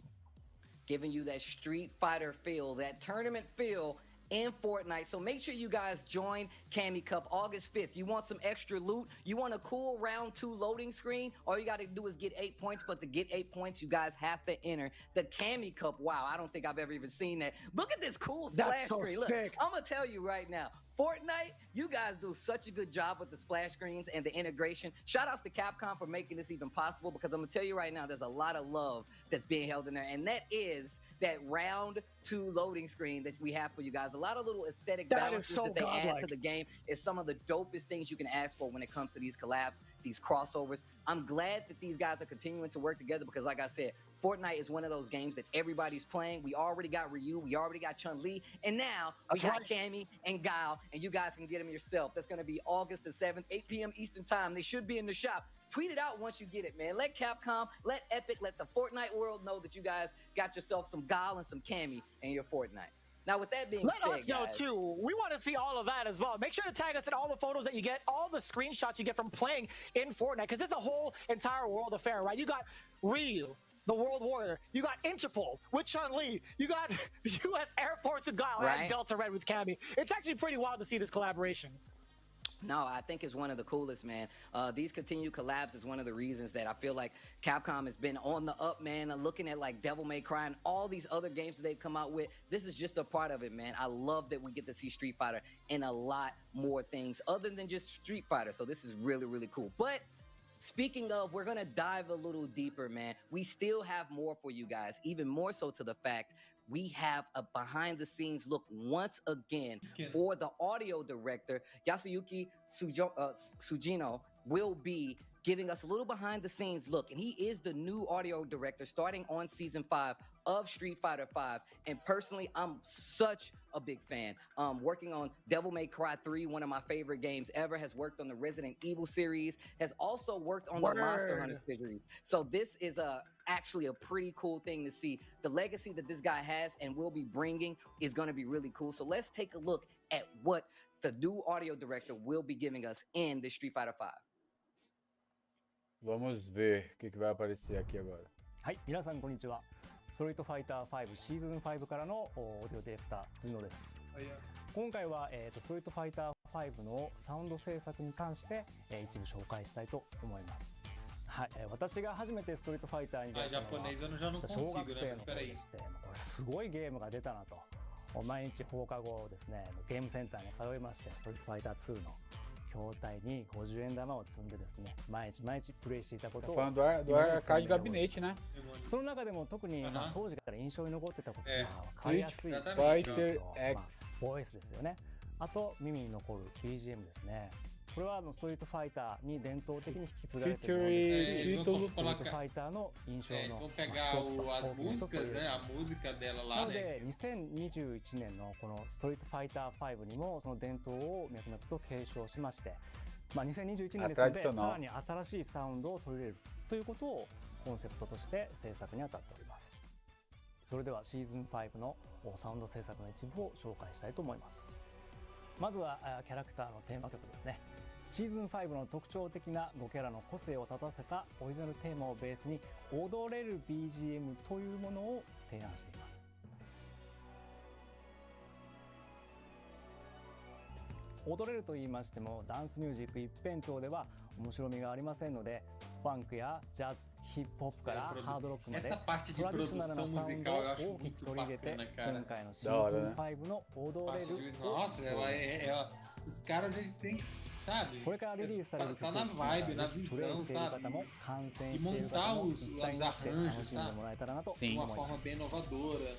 Giving you that Street Fighter feel, that tournament feel in Fortnite. So make sure you guys join Cammy Cup August 5th. You want some extra loot? You want a cool round 2 loading screen? All you got to do is get 8 points, but to get 8 points, you guys have to enter the Cammy Cup. Wow, I don't think I've ever even seen that. Look at this cool splash screen. Look, I'm going to tell you right now, Fortnite, you guys do such a good job with the splash screens and the integration. Shout outs to Capcom for making this even possible, because I'm going to tell you right now, there's a lot of love that's being held in there, and that is that round 2 loading screen that we have for you guys. A lot of little aesthetic balances that they add to the game is some of the dopest things you can ask for when it comes to these collabs, these crossovers. I'm glad that these guys are continuing to work together, because like I said, Fortnite is one of those games that everybody's playing. We already got Ryu, we already got Chun-Li, and now we got Cammy and Guile, and you guys can get them yourself. That's going to be August the 7th, 8 p.m. Eastern Time. They should be in the shop. Tweet it out once you get it, man. Let Capcom, let Epic, let the Fortnite world know that you guys got yourself some Guile and some Cammy in your Fortnite. Now, with that being said, let us know too. We want to see all of that as well. Make sure to tag us in all the photos that you get, all the screenshots you get from playing in Fortnite, because it's a whole entire world affair, right? You got Ryu, the World Warrior. You got Interpol with Chun-Li. You got the U.S. Air Force with Guile and Delta Red with Cammy. It's actually pretty wild to see this collaboration. No, I think it's one of the coolest, man. These continued collabs is one of the reasons that I feel like Capcom has been on the up, man. Looking at like Devil May Cry and all these other games that they've come out with, this is just a part of it, man. I love that we get to see Street Fighter and a lot more things other than just Street Fighter. So this is really, really cool. But Speaking of, we're gonna dive a little deeper, man. We still have more for you guys, even more so to the fact we have a behind the scenes look once again for the audio director. Yasuyuki Sujino will be giving us a little behind the scenes look, and he is the new audio director starting on season 5 of Street Fighter V. And personally, I'm such a big fan. Working on Devil May Cry 3, one of my favorite games ever, has worked on the Resident Evil series, has also worked on the Monster Hunter series. So this is actually a pretty cool thing to see. The legacy that this guy has and will be bringing is going to be really cool. So let's take a look at what the new audio director will be giving us in the Street Fighter V. Vamos ver o que vai aparecer aqui agora. はい、皆さんこんにちは。ストリートファイター5シーズン5からのオーディオディレクター辻野です。今回は、ストリートファイター5のサウンド制作に関して、一部紹介したいと思います。はい、私が初めてストリートファイターに出会ったのは小学生の頃でして、これすごいゲームが出たなと。毎日放課後ですね、ゲームセンターに通いまして、ストリートファイター2の筐体に50円玉を積んでですね、毎日プレイしていたことを。do arcade gabinete, né? その中でも特に、当時から印象に残ってたことが分かりやすいStreetFighterX、ボイスですよね。あと耳に残る BGM ですね。これはストリートファイターに伝統的に引き継がれているものですし、ストリートファイターの印象の一つと言える。なので2021年のこのストリートファイター5にもその伝統を脈々と継承しまして、2021年ですのでさらに新しいサウンドを取り入れるということをコンセプトとして制作に当たっております。それではシーズン5のサウンド制作の一部を紹介したいと思います。まずはキャラクターのテーマ曲ですね。シーズン5の特徴的な5キャラの個性を立たせたオリジナルテーマをベースに踊れる BGM というものを提案しています。踊れると言いましてもダンスミュージック一辺倒では面白みがありませんので、ファンクやジャズ、ヒップホップからハードロックまでトラディショナルなサウンドを大きく取り入れて、今回のシーズン5の踊れるをOs caras, eles têm que, sabe? これからリリースされる曲、 na vibe, na visão, sabe? E montar os arranjos, sabe? De uma forma bem inovadora.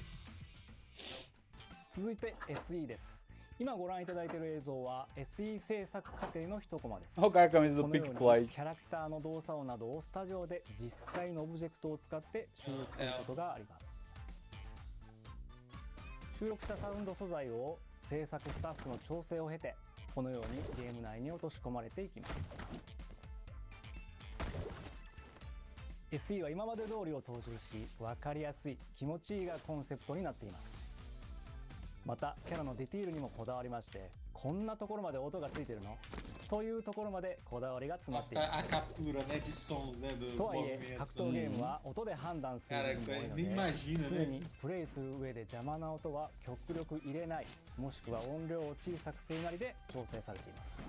続いて SE です。今ご覧いただいている映像は SE 制作過程の一コマです。このようにキャラクターの動作音などをスタジオで実際のオブジェクトを使って収録することがあります。収録したサウンド素材を制作スタッフの調整を経て、このようにゲーム内に落とし込まれていきます。SE は今まで通りを踏襲し、分かりやすい、気持ちいいがコンセプトになっています。またキャラのディティールにもこだわりまして、こんなところまで音がついてるのというところまでこだわりが詰まっています。とはいえ格闘ゲームは音で判断するのが多いので、常にプレイする上で邪魔な音は極力入れない、もしくは音量を小さくするなりで調整されています。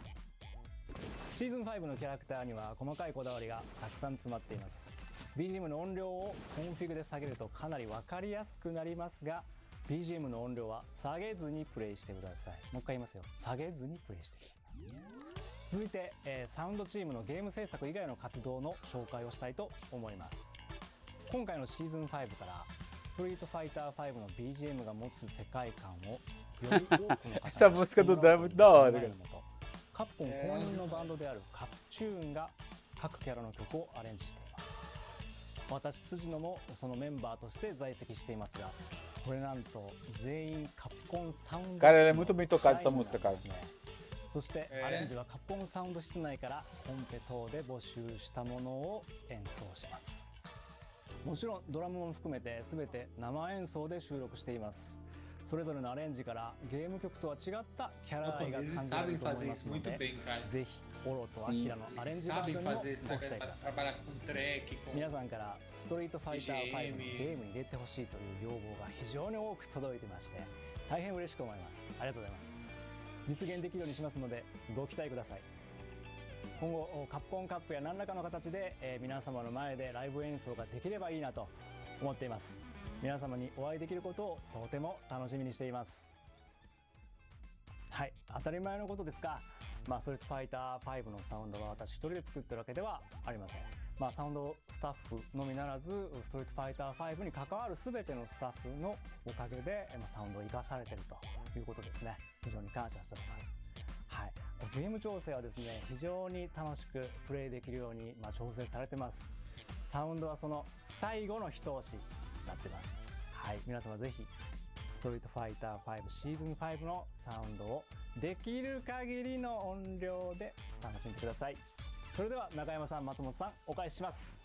シーズン5のキャラクターには細かいこだわりがたくさん詰まっています。 BGM の音量をコンフィグで下げるとかなり分かりやすくなりますが、 BGM の音量は下げずにプレイしてください。もう一回言いますよ。下げずにプレイしてください。続いて、サウンドチームのゲーム制作以外の活動の紹介をしたいと思います。今回のシーズン5からストリートファイター5の BGM が持つ世界観をより多くの方にEssa música do Damo da hora, cara. カプコン公認のバンドであるカプチューンが各キャラの曲をアレンジしています。私辻野もそのメンバーとして在籍していますが、これなんと全員カプコンサウンド室の社員なんですね。そしてアレンジはカプコンサウンド室内からコンペ等で募集したものを演奏します。もちろんドラムも含めて全て生演奏で収録しています。それぞれのアレンジからゲーム曲とは違ったキャラ愛が感じられると思いますので、ぜひオロとアキラのアレンジバージョンにもご期待ください。皆さんからストリートファイター5のゲームに入れてほしいという要望が非常に多く届いてまして、大変嬉しく思います。ありがとうございます。実現できるようにしますのでご期待ください。今後カプコンカップや何らかの形で、皆様の前でライブ演奏ができればいいなと思っています。皆様にお会いできることをとても楽しみにしています。はい、当たり前のことですが、ストリートファイター5のサウンドは私一人で作ってるわけではありません。サウンドスタッフのみならず、ストリートファイター5に関わる全てのスタッフのおかげで、サウンドを生かされているということですね。非常に感謝しております。はい。ゲーム調整はですね、非常に楽しくプレイできるように、調整されてます。サウンドはその最後の一押しになってます。はい。皆様ぜひ、ストリートファイター5シーズン5のサウンドをできる限りの音量で楽しんでください。それでは中山さん、松本さん、お返しします。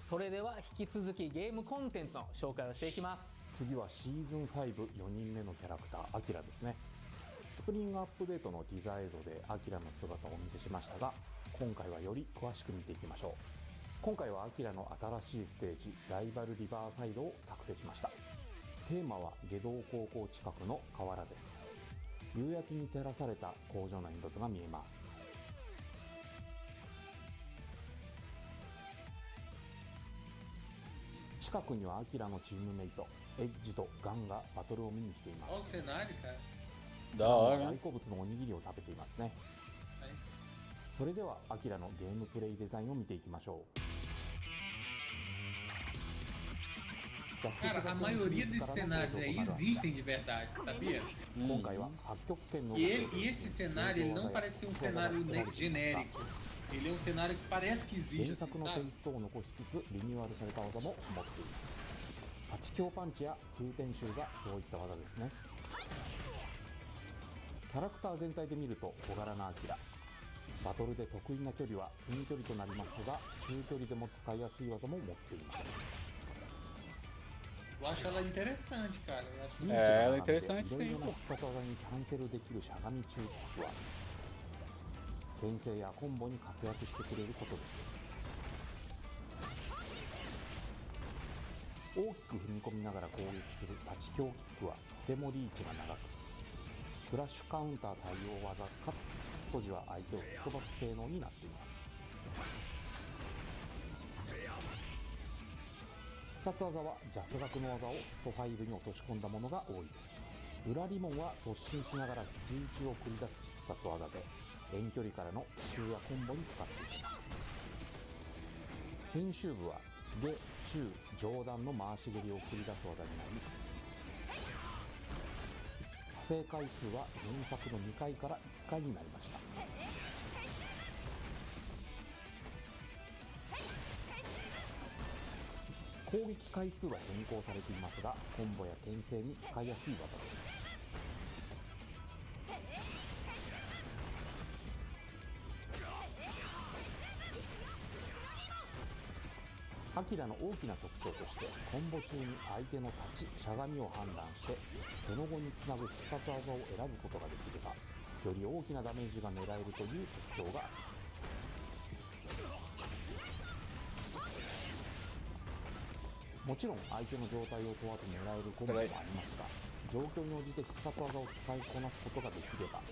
それでは引き続きゲームコンテンツの紹介をしていきます。次はシーズン54人目のキャラクターアキラですね。スプリングアップデートのティザー映像でアキラの姿をお見せしましたが、今回はより詳しく見ていきましょう。今回はアキラの新しいステージライバルリバーサイドを作成しました。テーマは下道高校近くの河原です。夕焼けに照らされた工場の煙突が見えます。近くにはアキラのチームメイトエッジとガンがバトルを見に来ています。大好物のおにぎりを食べていますね。それではアキラのゲームプレイデザインを見ていきましょう。Cara, a maioria desses cenários aí existem de verdade, sabia? E esse cenário, ele não parece ser um cenário genérico. Ele é um cenário que parece que existe, assim, sabe? 8強パンチや空転集がそういった技ですね。キャラクター全体で見ると小柄なアキラ。バトルで得意な距離は近距離となりますが、中距離でも使いやすい技も持っています。Eu acho ela interessante, cara. Eu acho ela é interessante sim. いろいろな必殺技にキャンセルできるしゃがみ中キックは牽制やコンボに活躍してくれることです。大きく踏み込みながら攻撃する8強キックはとてもリーチが長く、フラッシュカウンター対応技かつ閉じは相手を吹っ飛ばす性能になっています。必殺技はジャス学の技をスト5に落とし込んだものが多いです。裏リモンは突進しながら引き打ちを繰り出す必殺技で遠距離からの奇襲やコンボに使っていきます。先週部は下中上段の回し蹴りを繰り出す技になり、派生回数は原作の2回から1回になりました。攻撃回数は変更されていますが、コンボや転生に使いやすい技です。アキラの大きな特徴として、コンボ中に相手の立ち、しゃがみを判断して、その後につなぐ必殺技を選ぶことができれば、より大きなダメージが狙えるという特徴があります。もちろん相手の状態を問わず狙えるコンボもありますが、状況に応じて必殺技を使いこなすことができれば、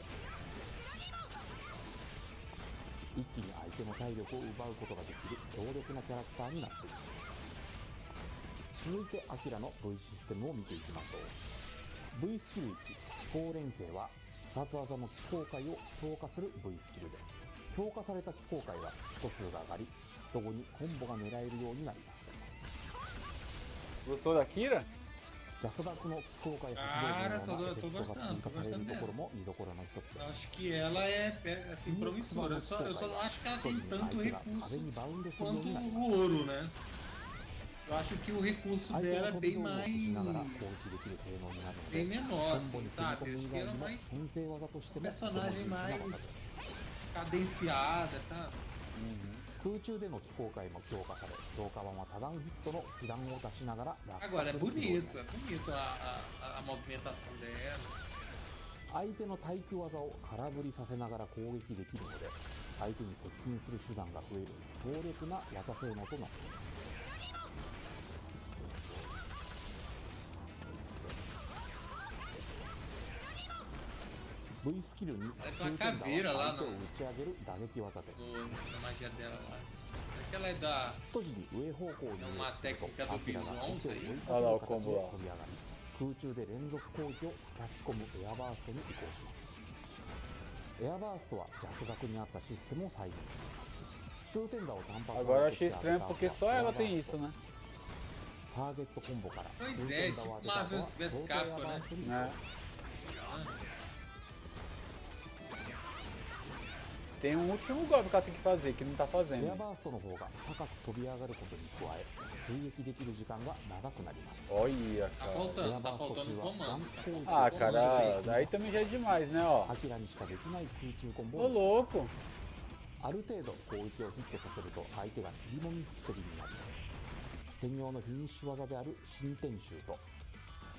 一気に相手の体力を奪うことができる強力なキャラクターになっています。続いてアキラの V システムを見ていきましょう。 V スキル1高連星は必殺技の機構回を強化する V スキルです。強化された機構回はヒット数が上がり、ヒット後にコンボが狙えるようになります。Gostou da Akira? ジャスダックの機構回発動時のようなエフェクトが追加されるところも見どころの一つです。 acho que ela é assim, promissora. Eu só não acho que ela tem tanto recurso quanto o ouro, né? Eu acho que o recurso dela é bem mais... bem menor, assim, sabe? Eu acho que ela é mais... personagem mais cadenciada, sabe? 空中での機構回も強化され、強化版は多段ヒットの被弾を出しながら落下 Agora é bonito a movimentação dela. 相手の対空技を空振りさせながら攻撃できるので、相手に接近する手段が増える強力な技性能となっています。V スキルに空転打は相手を打ち上げる打撃技です。閉じに上方向に飛び上がり、相手を追いかける形で飛び上がり、空中で連続攻撃を叩き込むエアバーストに移行します。エアバーストは弱角にあったシステムを再現しています。数点打を単発 Agora eu achei estranho porque só ela tem isso, né? ターゲットコンボから Pois 数 é, 点打を tipo 当てた後 Marvel は vs ショートエア Capcom, バー né? ストに移行。 É. Tem um último golpe que ela tem que fazer, que não tá エア fazendo. バーストの方が高く飛び上がることに加え追撃できる時間が長くなります。 Olha, Tá cara. faltando, エア tá バースト faltando 中 um はジャン comando. プ攻撃 Ah, を cara, daí também já é demais, né, ó. アキラにしかできない空中コンボ Ô を louco. ある程度攻撃をヒットさせると相手が切りもみ吹き飛びになり専用のフィニッシュ技である新天衆と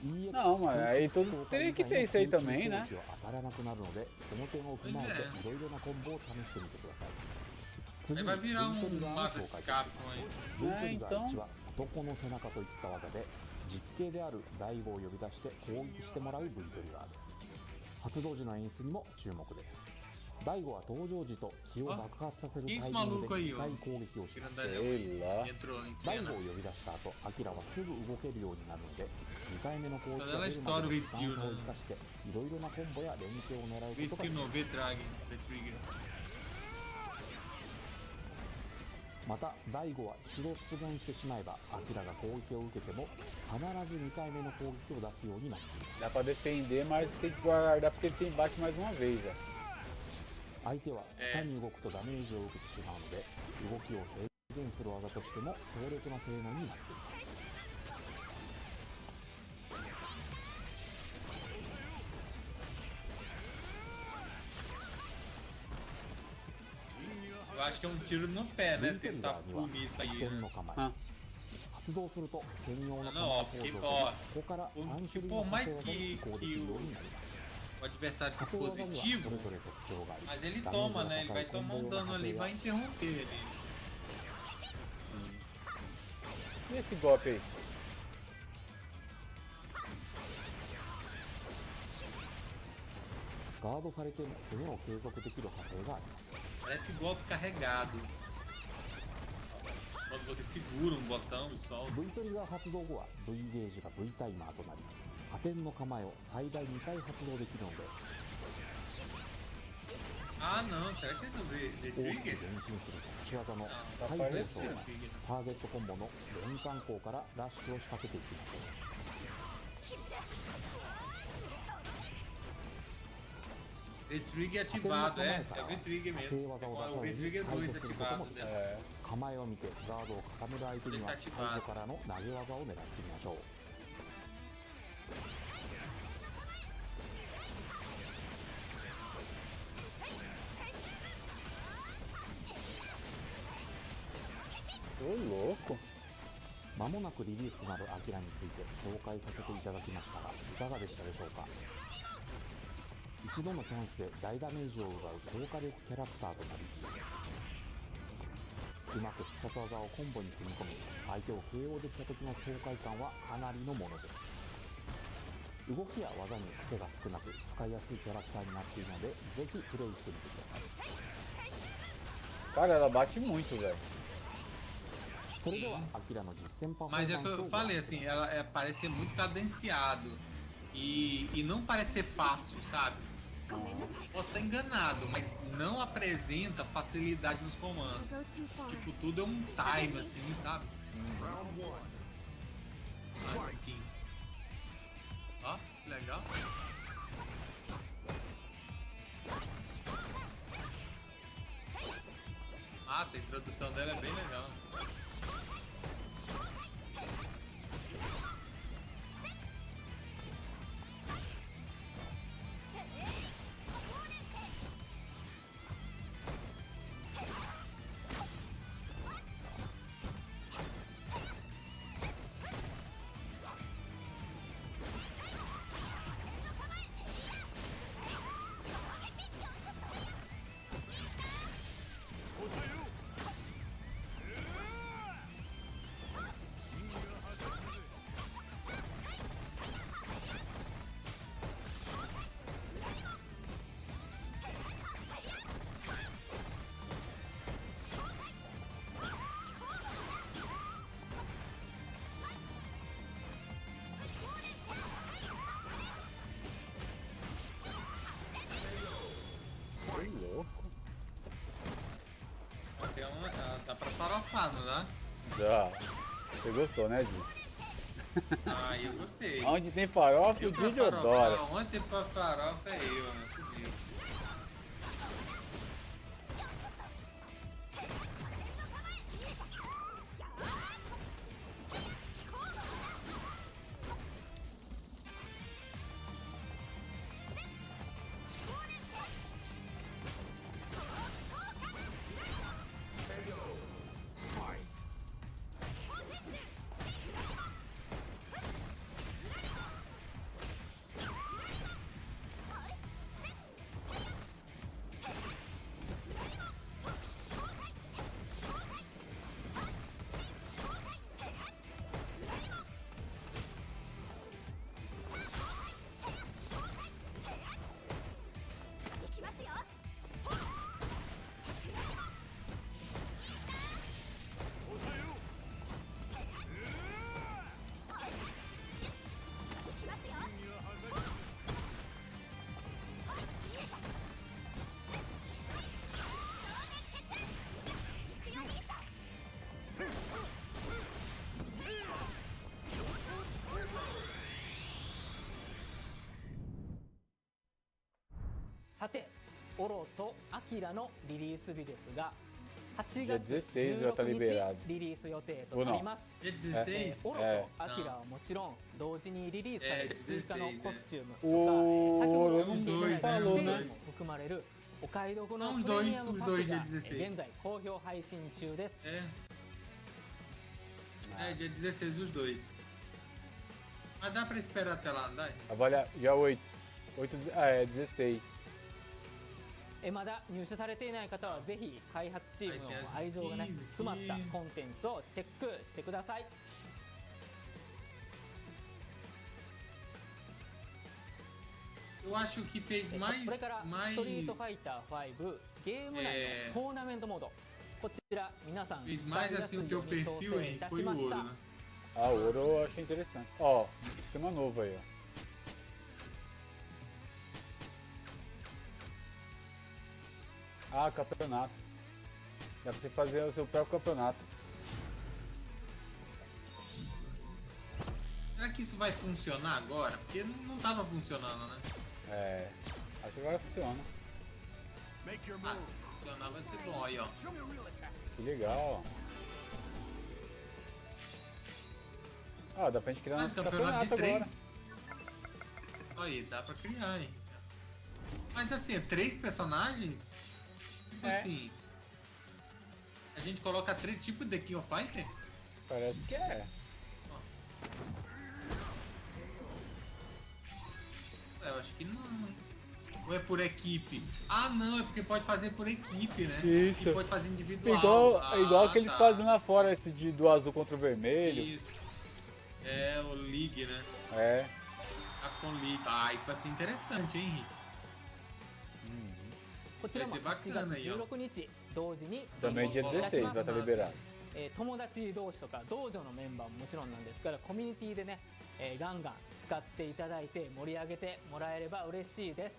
Não, mas aí tudo teria que ter isso aí também, né? 当たらなくなるのでその点を踏まえていろいろなコンボを試してみてください。 Aí vai virar Marvel vs Capcom aí. ルートリガー1は男の背中といった技で実型である大悟を呼び出して攻撃してもらう V トリガーです。発動時の演出にも注目です。大悟は登場時と気を爆発させるタイミングで2回攻撃をします。 Sei lá. Entrou em 大 cena. 悟を呼び出した後、アキラはすぐ動けるようになるので2回目の攻撃が出る Ela ま estoura で o 時間 skill, 差を né? 生かしていろいろなコンボや連携を狙うことが V-Skill no V-Trigger. V-Trigger. また大悟は一度出現してしまえばアキラが攻撃を受けても必ず2回目の攻撃を出すようになっています。 Dá pra defender, mas tem que guardar porque ele tem bate mais uma vez, velho. 相手は下に動くとダメージを受けてしまうので動きを制限する技としても強力な性能になっています。 Eu acho que é um tiro no pé, né? ルートリ Tentar ガーには punir isso 逆 aí. 転 Né? の構え Ah. 発動すると専用の Não, 構 ó, え porque, 構造 ó, ここから3種類 por の mais 仮想技に移行できるようになります。 o adversário 仮 fique 想技にはそ positivo, れぞれ特徴があり mas ele ダメージ toma, が né? Ele 高 vai いコン tomar ボ um 用の dano 派 ali 生 e や vai interromper ele. E esse golpe aí? ガードされても攻めを継続できる派生があります。 Parece golpe carregado. Quando você segura um botão e solta. V トリガー発動後は V ゲージが V タイマーとなり破点の構えを最大2回発動できるので Ah, não. Será que ele não vê 大きく trigger? 前進する特殊技の Ah, ハイ parece 上昇 ter が trigger. ターゲットコンボの連環攻からラッシュを仕掛けていきます。 V-Trigger ativado, é o V-Trigger mesmo. O V-Trigger 2 ativado, né? 構えを見てガードを固める相手には背後からの投げ技を狙ってみましょう。 Ô louco. まもなくリリースとなるアキラについて紹介させていただきましたがいかがでしたでしょうか。一度のチャンスで大ダメージを奪う高火力キャラクターとなりうまく必殺技をコンボに組み込み相手を KO できた時の爽快感はかなりのものです。動きや技に癖が少なく使いやすいキャラクターになっているのでぜひプレイしてみてください。 Cara, ela bate muito, velho. それではアキラの実戦パフォーマ Mas ン é ス que を eu ご覧く falei ださい。 assim, ela parece ser muito cadenciado. E não parece ser fácil, sabe? Posso estar enganado, mas não apresenta facilidade nos comandos. Tipo, tudo é um time assim, sabe? Mais skin. Ó, que legal. Massa, a introdução dela é bem legal. farofado, não dá? Já. Você gostou, né, Di? Ah, eu gostei. Onde tem farofa, o Didi adora. Onde tem pra farofa é eu, né? Fudeu.さて、オロとアキラのリリース日ですが、8 Dia 月 16 já tá 16 liberado. 日リリース予定となります。 Dia 16? オロとアキラはもちろん同時にリリースされる追加のコスチュームとか、おー先ほど見ていただいたfalou, ステ né? ージも含まれるお買い得の Não, os プレ dois, ミアム os パック dois が dia 16. 現在好評配信中です。 É, dia 16 os dois. Mas dá pra esperar até lá, não dá? Avaliar, dia 8. 16. まだ入手されていない方はぜひ開発チームの愛情がね詰まったコンテンツをチェックしてください。 Eu acho que fez こ mais. れからストリートファイター5ゲーム内のトーナメントモード、こちら皆さん Fez 使い mais やす assim い o よ teu うに調 perfil, 整 hein? いた Foi し o まし ouro, た。 né? Ah, o ouro eu achei interessante. Ó, esquema novo aí, ó. Ah, campeonato. Dá pra você fazer o seu próprio campeonato. Será que isso vai funcionar agora? Porque não tava funcionando, né? É. Acho que agora funciona. Ah, se funcionar vai ser bom aí, ó. Que legal, ó. Ah, dá pra gente criar nosso campeonato de agora. 3. Aí, dá pra criar, hein? Mas assim, é 3 personagens? Tipo assim. A gente coloca 3 tipos de King of Fighter? Parece que é. Eu acho que não. Ou é por equipe? Ah, não, é porque pode fazer por equipe, né? Isso. E pode fazer individual. Igual que eles tá. fazem lá fora, esse do azul contra o vermelho. Isso. É, o League, né? É. Capcom League. Ah, isso vai ser interessante, hein, Henrique? こちらも Vai 8 ser 月 bacana aí, ó. 16日同時に Também dia 16 vai estar liberado. 友達同士とか道場のメンバーももちろんなんですからコミュニティでね、ガンガン使っていただいて盛り上げてもらえれば嬉しいです。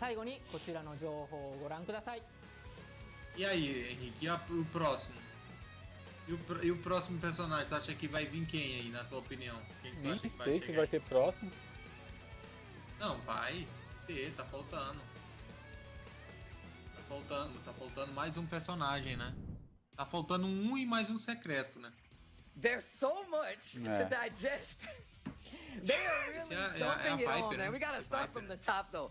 最後にこちらの情報をご覧ください。 E aí, Henrique, e o próximo? E o próximo personagem? Tu acha que vai vir quem aí, na tua opinião? Quem que tu Nem acha que sei se chegar vai aí? ter próximo. Não, vai ter, tá faltando. Tá faltando mais um personagem, né? Tá faltando um e mais um secreto, né? There's so much to digest. They are really dumping it on, man. We gotta start from the top, though.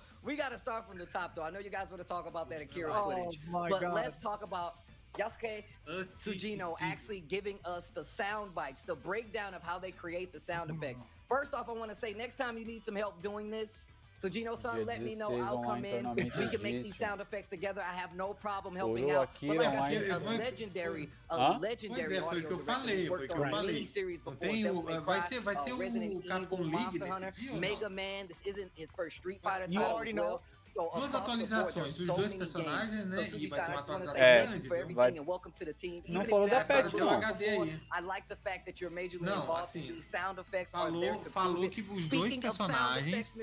I know you guys want to talk about that Akira footage, but let's talk about Yasuke Tsujino actually giving us the sound bites, the breakdown of how they create the sound effects. First off, I want to say next time you need some help doing this, Tsujino-san, let me know. I'll come in. We can make these sound effects together. I have no problem helping out. But like I said, a legendary Foi o que eu falei, Vai ser o Capcom League desse dia, Mega Man. This isn't his first Street Fighter title as well. duas atualizações, os dois personagens, né? E vai ser uma atualização grande. Vai. Não falou da patch, não. Não, assim, falou que os dois personagens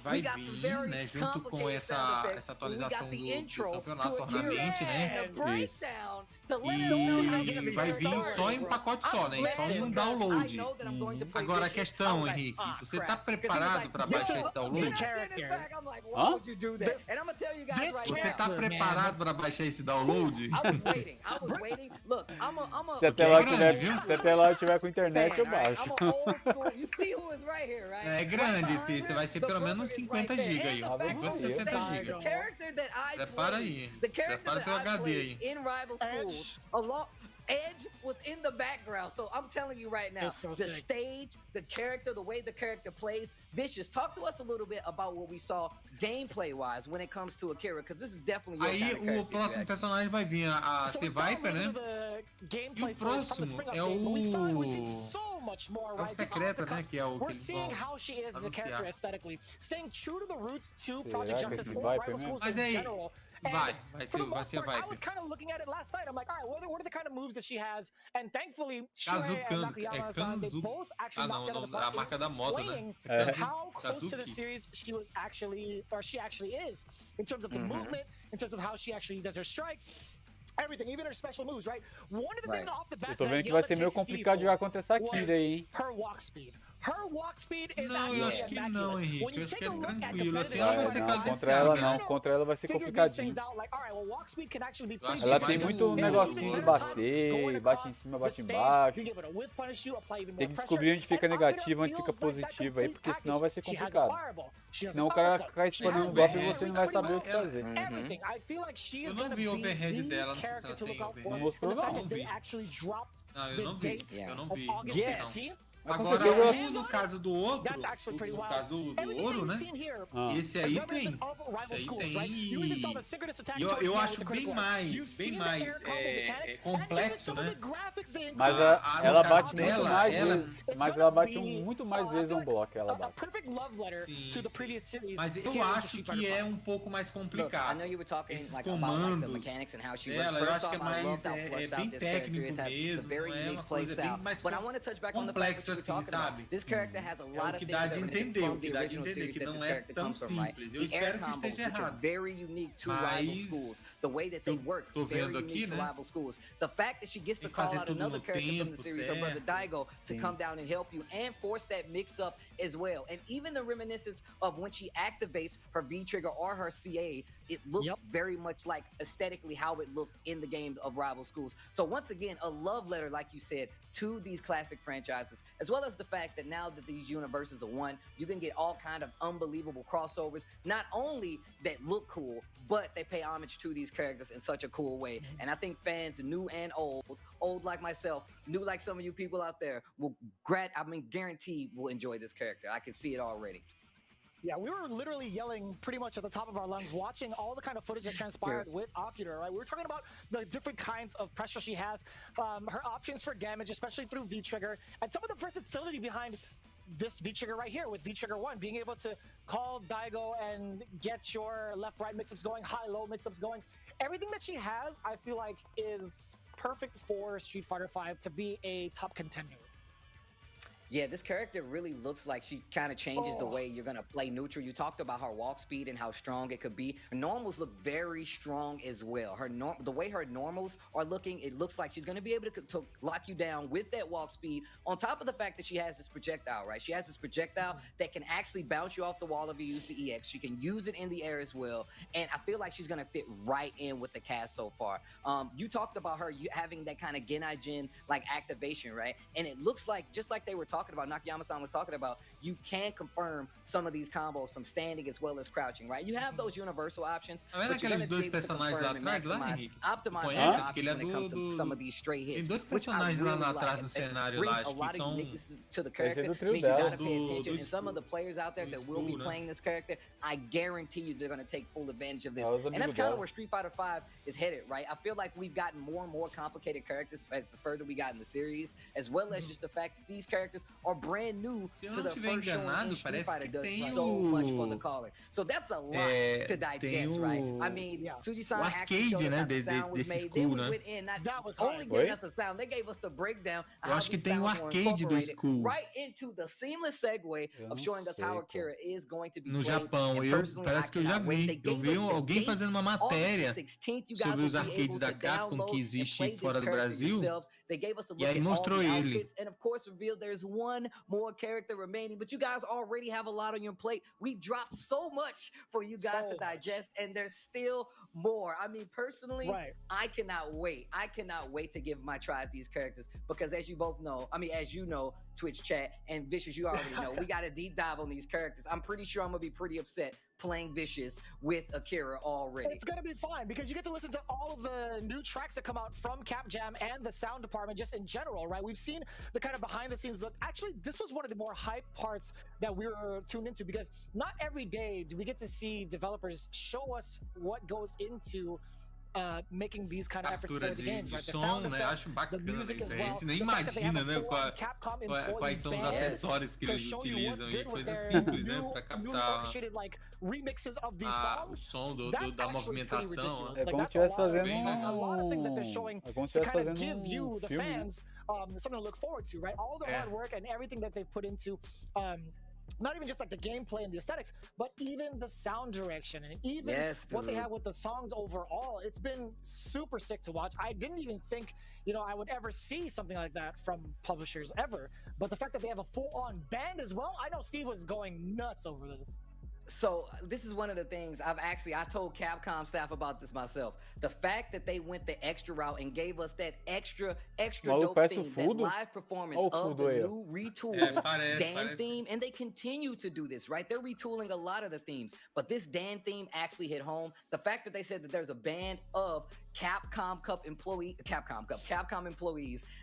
vai vir, né? Junto com essa atualização do campeonato Tournament, né? Isso. E vai vir só em um pacote só, né? Só em um download. Agora a questão, Henrique, você tá preparado para baixar esse download? Hã? Você tá preparado para baixar esse download? Se até lá eu tiver com internet, eu baixo. É grande, você vai ser pelo menos 50 GB aí, 50, 60 GB. Prepara aí, prepara teu HD aí. Edge was in the background, so I'm telling you right now, so the sick. stage, the character, the way the character plays. Vicious, talk to us a little bit about what we saw gameplay-wise when it comes to Akira, because this is definitely your Aí kind of o próximo personagem vai vir a SFViper, né? E o próximo é o secreto, né? Que é o que We're seeing how she is as a character aesthetically, staying true to the roots to Project Será que Justice esse or Viper Rival mesmo? Schools Mas in aí, general. vai For the most ser part, I Viper. was kind of looking at it last night. I'm like, all right, what are the kind of moves that she has? And thankfully, Kazu Shuhei and Nakayama-san, they Kanzu. both actually knocked out of the não, a park marca da moto, né? explaining É. how close to the Kazuki. series she actually is in terms of the movement, in terms of how she actually does her strikes. Everything, even her special moves, right? One of the things off the bat Eu tô that vendo que vai ser meio Yota complicado de jogar contra essa Akira aí, hein? her walk speed. Her walk speed is Não, eu actually acho que immaculate. não, Henrique. When you Eu acho take que a é look at tranquilo, assim, competitive ela vai Vai, ser não, cadenciada. contra ela não, contra ela vai ser figure these complicadinho. things out, like, all right, well, walk speed can actually be Eu acho pretty que Ela vai tem ser muito um negocinho de bater, bate em cima, bate embaixo. Tem que descobrir onde fica negativo, onde fica positivo aí, porque senão vai ser complicado. Senão o cara vai ficar escolhendo um golpe e você não vai saber o que fazer. Eu não vi o overhead dela, não sei se ela tem overhead. Não mostrou não. Não vi. Não, eu não vi. Eu não vi. Yes. Mas com Agora, certeza no caso do outro, no caso do ouro, né? Esse aí tem. Esse aí tem. Eu acho bem mais complexo, né? Mas ela bate muito mais ela- vezes. Mas ela bate muito mais vezes um bloco, ela bate. Sim, sim. Mas eu acho que é um pouco mais complicado. Esses comandos dela, eu acho que é mais bem técnico mesmo, é uma coisa bem mais complexo assim, sabe? É o que dá de entender, o que dá de entender, que não é tão simples. Eu espero que esteja errado. Mas eu tô vendo aqui, né? The fact that she gets to Tem que call fazer out tudo another no character from the tempo series, her brother certo. Daigo, to Sim. come down and help you and force that mix up as well. And even the reminiscence of when she activates her V trigger or her CA, it looks very much like aesthetically how it looked in the games of Rival Schools. So once again, a love letter, like you said, to these classic franchises, as well as the fact that now that these universes are one, you can get all kind of unbelievable crossovers, not only that look cool, but they pay homage to these characters in such a cool way. And I think fans, new and old like myself, new like some of you people out there, will guaranteed will enjoy this character. I can see it already. Yeah, we were literally yelling pretty much at the top of our lungs, watching all the kind of footage that transpired with Akira, right? We were talking about the different kinds of pressure she has, her options for damage, especially through V-Trigger, and some of the versatility behind this V-Trigger right here with V-Trigger 1, being able to call Daigo and get your left-right mix-ups going, high-low mix-ups going. Everything that she has, I feel like, is perfect for Street Fighter V to be a top contender. Yeah, this character really looks like she kind of changes the way you're going to play neutral. You talked about her walk speed and how strong it could be. Her normals look very strong as well. The way her normals are looking, it looks like she's going to be able to lock you down with that walk speed, on top of the fact that she has this projectile, right? She has this projectile that can actually bounce you off the wall if you use the EX. She can use it in the air as well. And I feel like she's going to fit right in with the cast so far. You talked about her having that kind of Genai-Jin like activation, right? And it looks like, just like they were talking about, Nakayama-san was talking about, you can confirm some of these combos from standing as well as crouching, right? You have those universal options, but you're going to be able to confirm and maximize, optimize those options when it comes to some of these straight hits. Tem dois personagens lá atrás no cenário lá, A lot que of são uniqueness to the character. Esse é do trio You gotta dela. pay attention. And some of the do players out there that will be school, né? playing this character, I guarantee you they're going to take full advantage of this. That was a And that's big kind of ball. where Street Fighter V is headed, right? I feel like we've gotten more and more complicated characters as the further we got in the series, as well as just the fact that these characters are brand new Se eu to não the tiver first show enganado, in Street parece Fighter que does tem so much for the o... caller. So that's a lot to tem digest, right? I mean, Yeah. Suji-san o actually showed arcade, us né, how the sound was desse made. school, Then we né? went in, not That was only hard. giving us the sound, they gave us the breakdown of Eu how acho que these tem o sounds were arcade do incorporated school. right into the seamless segue Eu of não showing us sei, how pô. Akira is going to be No played. Japão, And eu personally, parece que I eu já cannot wait. They vi. Eu gave vi us the alguém date, fazendo uma August matéria 16th, you guys sobre will os be arcades able da to Capcom download que and existe play this fora do character Brasil. yourselves. They gave us a E look aí at all mostrou the ele. outfits, and of course revealed there's one more character remaining. But you guys already have a lot on your plate. We've dropped so much for you guys So to digest, and there's still more. I mean, personally, Right. I cannot wait. I cannot wait to give my try at these characters because, as you both know, as you know, Twitch chat and Vicious, you already know, we got a deep dive on these characters. I'm pretty sure I'm gonna be pretty upset playing Vicious with Akira already. It's gonna be fun because you get to listen to all of the new tracks that come out from Cap Jam and the sound department just in general, right? We've seen the kind of behind the scenes look. Actually, this was one of the more hype parts that we were tuned into because not every day do we get to see developers show us what goes into making these kind of efforts for Captura the de games, right? The som, sound né? effects, Acho the bacana music as isso aí. well. A gente nem The fact that they have imagina, a né? full-on Capcom Quais são os employee band acessórios que to eles show you what's utilizam e good with coisas their simples, né? new Pra captar negotiated like remixes of these o songs. som That's da actually pretty movimentação. ridiculous. É Like, como that's se a estivesse lot of- fazendo a lot of things that they're showing É como se to estivesse kind of fazendo give you, the filme, né? fans, something to look forward to, right? All the Yeah. hard work and everything that they've put into not even just like the gameplay and the aesthetics, but even the sound direction and even Yes, what they dude. have with the songs overall. It's been super sick to watch. I didn't even think, I would ever see something like that from publishers ever. But the fact that they have a full-on band as well, I know Steve was going nuts over this. So this is one of the things I told Capcom staff about this myself. The fact that they went the extra route and gave us that extra Maluco dope parece o theme, that Fudo. live performance Olha o of Fudo the aí, ó. new retooled parece. Dan theme, and they continue to do this, right? They're retooling a lot of the themes, but this Dan theme actually hit home. The fact that they said that there's a band of Capcom employees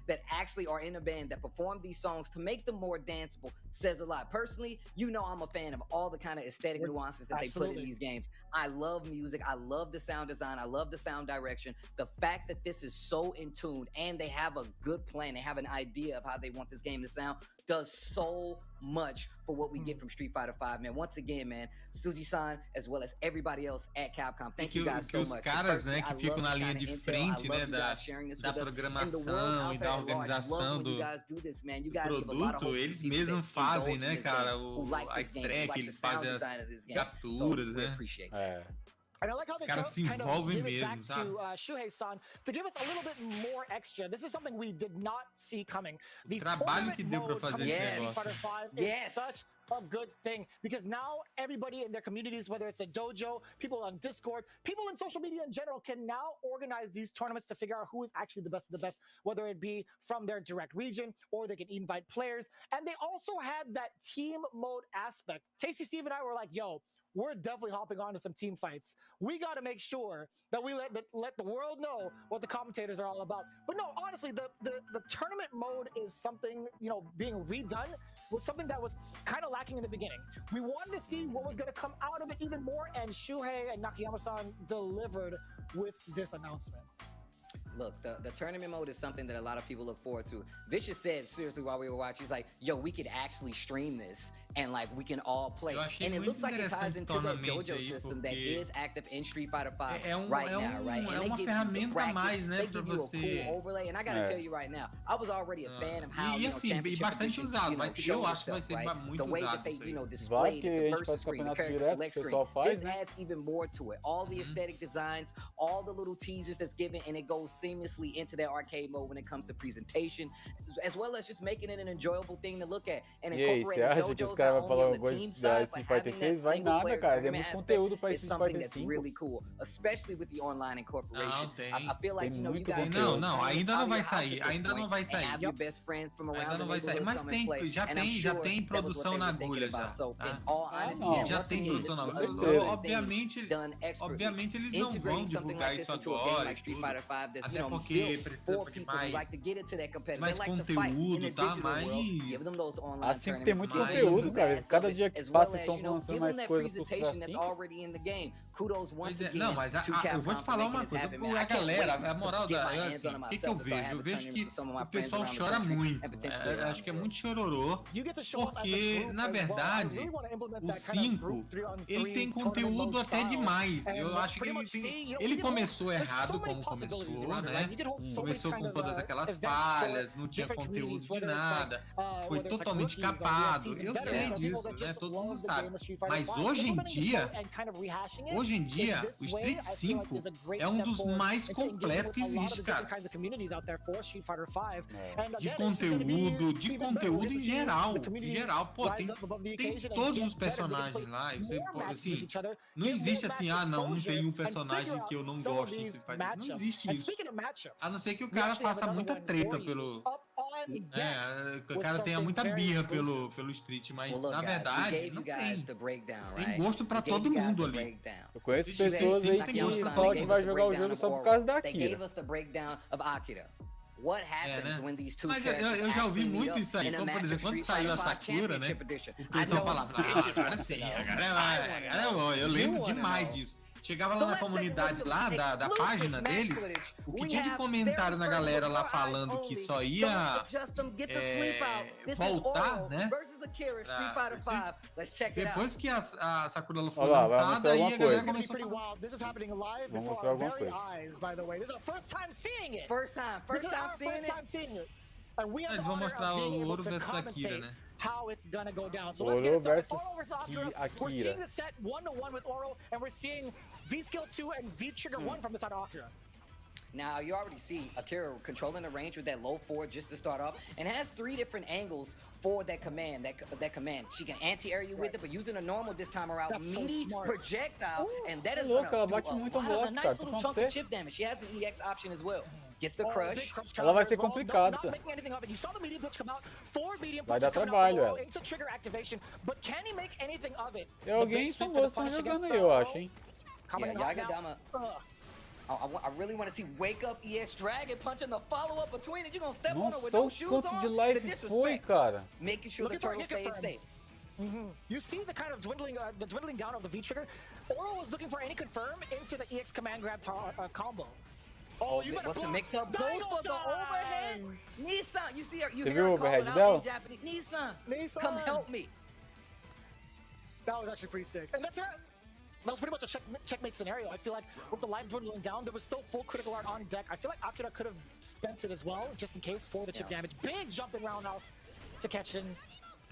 that actually are in a band that perform these songs to make them more danceable says a lot. Personally, I'm a fan of all the kind of aesthetic nuances that they put in these games. I love music. I love the sound design. I love the sound direction. The fact that this is so in tune and they have a good plan, they have an idea of how they want this game to sound, does so much for what we get from Street Fighter V, man. Once again, man, Suji-san, as well as everybody else at Capcom, thank you guys so os much. caras, né, I que love ficam na this linha kind de of intel. frente, I love né, you guys sharing this da with us. And the world programação out e there da at large organização loves when do you guys do this, man. You guys give a lot of produto. hope to Eles people mesmos that fazem, indulge né, in this cara, game, who like a this game, who estreia, like que the eles sound fazem as design of this game. capturas, So we né? appreciate that. And I like how they caras se kind of envolvem give it back mesmo, to Shuhei-san to give us a little bit more extra. This is something we did not see coming. The trabalho que tournament deu pra mode fazer coming esse to Street negócio. Fighter V is such a good thing because now everybody in their communities, whether it's a dojo, people on Discord, people in social media in general, can now organize these tournaments to figure out who is actually the best of the best, whether it be from their direct region or they can invite players. And they also had that team mode aspect. Tasty Steve and I were like, yo, we're definitely hopping on to some team fights. We got to make sure that we let the world know what the commentators are all about. But no, honestly, the tournament mode is something, being redone was something that was kind of lacking in the beginning. We wanted to see what was going to come out of it even more, and Shuhei and Nakayama-san delivered with this announcement. Look, the tournament mode is something that a lot of people look forward to. Vicious said, seriously, while we were watching, he's like, yo, we could actually stream this and like we can all play. And it looks like it ties into that dojo system that is active in Street Fighter V right now, right? And they give you the practice, they give you a cool overlay. And I gotta tell you right now, I was already a fan of how championship editions, show yourself, right? The way that they, displayed the versus screen, the character select screen. This adds even more to it. All the aesthetic designs, all the little teasers that's given, and it goes seamlessly into that arcade mode when it comes to presentation, as well as just making it an enjoyable thing to look at and incorporating dojos vai falar uma coisa da Street Fighter 6, vai nada, cara. Tem muito conteúdo pra Street Fighter 5. Really cool, especially with the online incorporation. I feel like, you guys não, ainda não vai sair, ainda não vai sair. Have your best friends from around ainda não vai sair, mas já tem produção na agulha já. Já tem produção na agulha. Obviamente eles não vão divulgar isso agora, até porque precisa de mais conteúdo, tá? Mas assim que tem muito conteúdo, mesmo, cara. Cada dia que passa estão lançando mais coisas pros assim. Pois é, não, mas eu vou te falar uma coisa, a galera, a moral da... Assim, o que eu vejo? Eu vejo que o pessoal chora muito. Acho que é muito chororô, porque, na verdade, o 5, ele tem conteúdo até demais. Eu acho que ele começou errado como começou, né? Começou com todas aquelas falhas, não tinha conteúdo de nada, foi totalmente capado. Eu sei disso, né? Todo mundo sabe. Mas hoje em dia, o Street 5 é um dos mais completos que existe, cara. De conteúdo em geral. Pô, tem todos os personagens lá. E você, assim, não existe assim, não tem um personagem que eu não gosto em Street Fighter. Não existe isso. A não ser que o cara faça muita treta pelo... o cara tenha muita birra pelo Street, mas na verdade não tem. Tem gosto pra todo mundo ali. Eu conheço pessoas aí que falam que vai jogar o jogo só por causa da Akira. Mas eu já ouvi muito isso aí. Como, por exemplo, quando saiu a Sakura, né? O pessoal falava, agora sim, agora eu lembro demais disso. Chegava lá na comunidade lá, da página deles, o que tinha de comentário na galera lá falando que só ia voltar, né? Depois que a Sakura foi lançada, aí a galera começou a falar. Vou mostrar alguma coisa. Eles vão mostrar o Ouro versus Akira, né? How it's gonna go down. So Oro versus Akira. Akira. We're seeing the set 1-1 with Oro, and we're seeing V skill 2 and V trigger 1 from the side of Akira. Now, you already see Akira controlling the range with that low 4 just to start off, and has 3 different angles for that command. That command. She can anti-air you with it, but using a normal this time around. Meaty projectile, and that is gonna do a nice little chunk of chip damage. She has an EX option as well. Gets the crush. Ela vai ser complicada. Vai dar trabalho, ela. E alguém só estão jogando aí, eu acho, hein? Yagadama. I really want to see Wake Up EX Dragon punching the follow-up between it. You're gonna step on her with no shoes on. Nossa, o quanto de life foi, cara. Making sure the turtle stays safe. You see the kind of dwindling down of the V trigger. Oro was looking for any confirm into the EX command grab combo. Oh, you what's the mix-up? Goes for the overhead. Nissan, you see her. You hear her calling out in Japanese. Nissan, come help me. That was actually pretty sick. And that was pretty much a checkmate scenario. I feel like with the life dwindling down, there was still full critical art on deck. I feel like Akira could have spent it as well, just in case for the chip damage. Big jump in roundhouse to catch in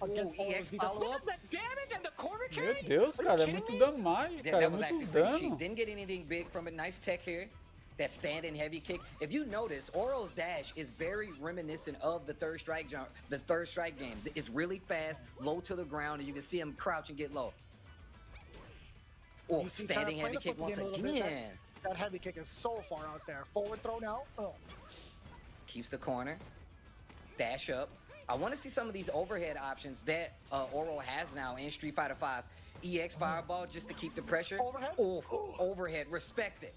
against Oro's defense. Look at the damage and the corner carry. Meu Deus, cara, é muito damage, cara, é muito dano. Didn't get anything big from it. Nice tech here. That stand-in heavy kick. If you notice, Oro's dash is very reminiscent of the third strike game. It's really fast, low to the ground, and you can see him crouch and get low. Oh, standing heavy kick once again. That heavy kick is so far out there. Forward throw now. Oh. Keeps the corner. Dash up. I want to see some of these overhead options that Oro has now in Street Fighter V. EX Fireball just to keep the pressure. Overhead? Oh, overhead. Respect it.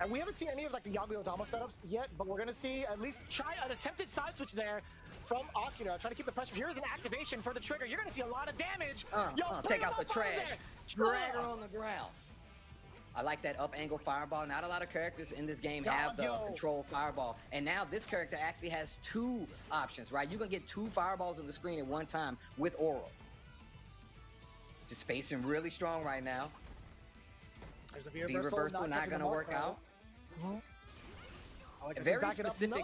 And we haven't seen any of like the Yagyu Odama setups yet, but we're gonna see at least try an attempted side switch there from Akira, trying to keep the pressure. Here's an activation for the trigger. You're gonna see a lot of damage. Take out the trash. Drag her on the ground. I like that up angle fireball. Not a lot of characters in this game have the control fireball. And now this character actually has 2 options, right? You can get 2 fireballs on the screen at one time with Oro. Just spacing really strong right now. There's a V reversal not gonna work out. I like very specific.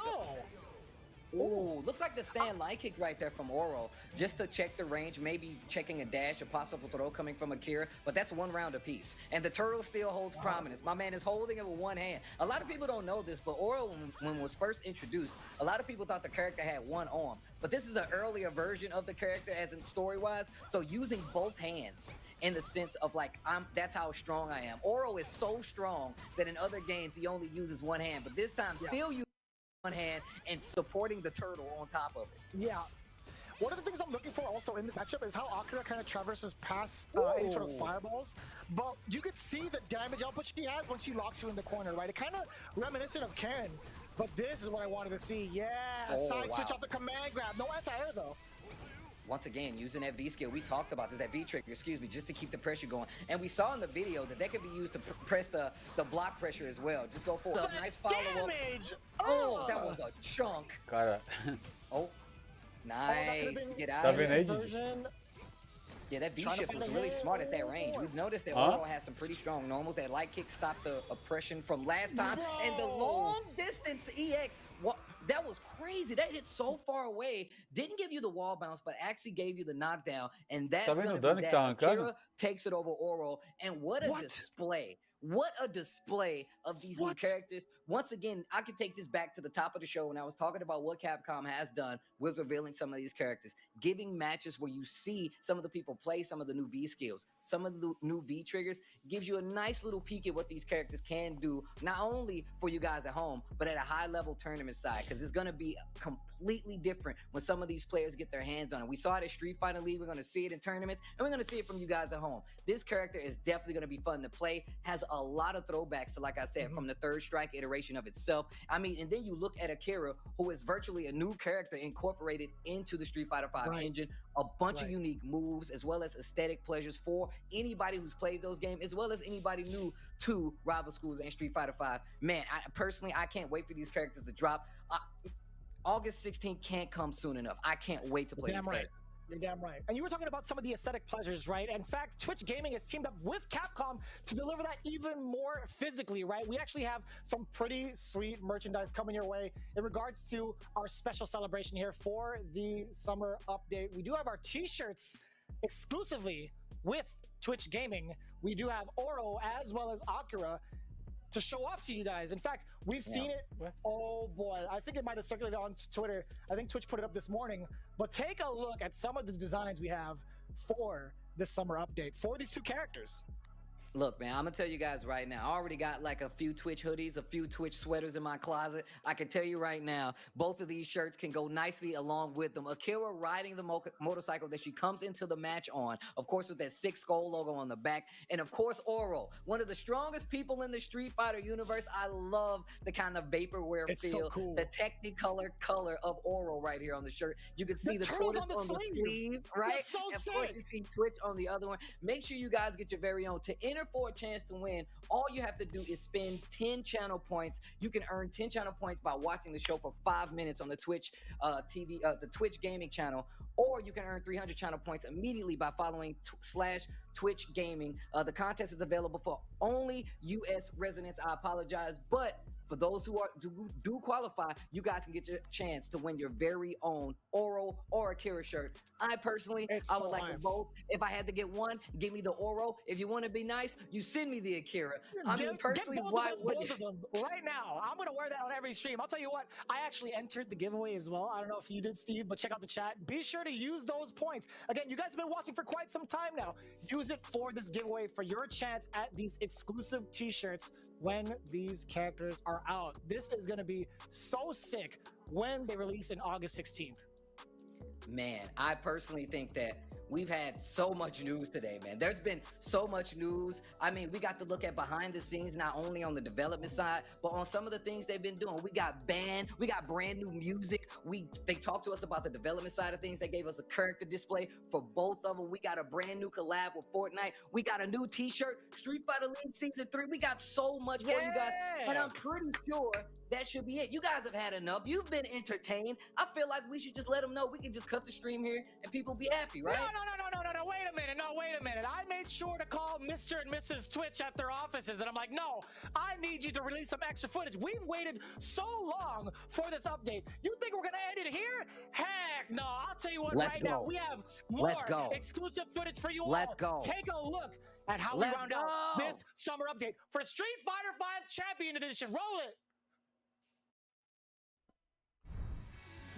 Oh, looks like the stand light kick right there from Oro, just to check the range, maybe checking a dash, a possible throw coming from Akira, but that's 1 round apiece. And the turtle still holds prominence. My man is holding it with 1 hand. A lot of people don't know this, but Oro, when it was first introduced, a lot of people thought the character had 1 arm. But this is an earlier version of the character as in story-wise, so using both hands in the sense of like, that's how strong I am. Oro is so strong that in other games he only uses 1 hand, but this time still using 1 hand and supporting the turtle on top of it. Yeah. One of the things I'm looking for also in this matchup is how Akira kind of traverses past any sort of fireballs, but you could see the damage output she has when she locks you in the corner, right? It kind of reminiscent of Karen, but this is what I wanted to see. Yeah, side switch off the command grab. No anti-air though. once again, using that V skill. We talked about this, that V trigger, excuse me, just to keep the pressure going. And we saw in the video that could be used to press the block pressure as well. Just go for a nice follow-up. Damage! Oh, that was a chunk. Cara. Oh, nice. Get out Tá of vendo aí, there. Didi? Yeah, that V-shift was really smart at that range. We've noticed that Huh? Oro has some pretty strong normals. That light kick stopped the oppression from last time. And the long distance EX, that was crazy. That hit so far away. Didn't give you the wall bounce, but actually gave you the knockdown. And that's Tá vendo going o to dano be que that. tá arrancando? Akira takes it over Oro. And what a display. What a display of these new characters. Once again, I can take this back to the top of the show when I was talking about what Capcom has done with revealing some of these characters, giving matches where you see some of the people play some of the new V skills, some of the new V triggers, gives you a nice little peek at what these characters can do, not only for you guys at home, but at a high level tournament side, because it's going to be completely different when some of these players get their hands on it. We saw it at Street Fighter League, we're going to see it in tournaments, and we're going to see it from you guys at home. This character is definitely going to be fun to play, has a lot of throwbacks to, like I said, from the Third Strike iteration of itself. I mean, and then you look at Akira, who is virtually a new character incorporated into the Street Fighter V engine, a bunch of unique moves, as well as aesthetic pleasures for anybody who's played those games, as well as anybody new to Rival Schools and Street Fighter V. Man, I can't wait for these characters to drop. August 16th can't come soon enough. I can't wait to play these characters. You're damn right. And you were talking about some of the aesthetic pleasures, right? In fact, Twitch Gaming has teamed up with Capcom to deliver that even more physically, right? We actually have some pretty sweet merchandise coming your way in regards to our special celebration here for the summer update. We do have our t-shirts exclusively with Twitch Gaming. We do have Oro as well as Akira to show off to you guys. In fact, we've seen it. Oh boy, I think it might have circulated on Twitter. I think Twitch put it up this morning. But take a look at some of the designs we have for this summer update for these two characters. Look, man, I'm gonna tell you guys right now, I already got like a few Twitch hoodies, a few Twitch sweaters in my closet. I can tell you right now, both of these shirts can go nicely along with them. Akira riding the motorcycle that she comes into the match on, of course, with that 6 skull logo on the back. And of course, Oro, one of the strongest people in the Street Fighter universe. I love the kind of vaporware feel, so cool. The Technicolor color of Oro right here on the shirt. You can see the tortoise on the sleeve, right? That's so and sick. of course, you see Twitch on the other one. Make sure you guys get your very own. To enter for a chance to win, all you have to do is spend 10 channel points. You can earn 10 channel points by watching the show for 5 minutes on the Twitch TV, the Twitch Gaming channel, or you can earn 300 channel points immediately by following /Twitch Gaming. The contest is available for only U.S. residents. I apologize, but for those who do qualify, you guys can get your chance to win your very own Oro or Akira shirt. I personally, I would like to vote. If I had to get one, give me the Oro. If you want to be nice, you send me the Akira. I mean, personally, both of them right now. I'm gonna wear that on every stream. I'll tell you what, I actually entered the giveaway as well. I don't know if you did, Steve, but check out the chat. Be sure to use those points. Again, you guys have been watching for quite some time now. Use it for this giveaway for your chance at these exclusive t-shirts when these characters are out. This is gonna be so sick when they release in August 16th. Man, I personally think that we've had so much news today, man. There's been so much news. I mean, we got to look at behind the scenes, not only on the development side, but on some of the things they've been doing. We got brand new music. They talked to us about the development side of things. They gave us a character display for both of them. We got a brand new collab with Fortnite. We got a new t-shirt, Street Fighter League Season 3. We got so much for you guys. And I'm pretty sure that should be it. You guys have had enough. You've been entertained. I feel like we should just let them know we can just cut the stream here and people be happy, right? No, wait a minute. I made sure to call Mr. and Mrs. Twitch at their offices, and I'm like, no, I need you to release some extra footage. We've waited so long for this update. You think we're gonna end it here? Heck no, I'll tell you what, now, we have more exclusive footage for you all. Take a look at how we round out this summer update for Street Fighter V Champion Edition. Roll it!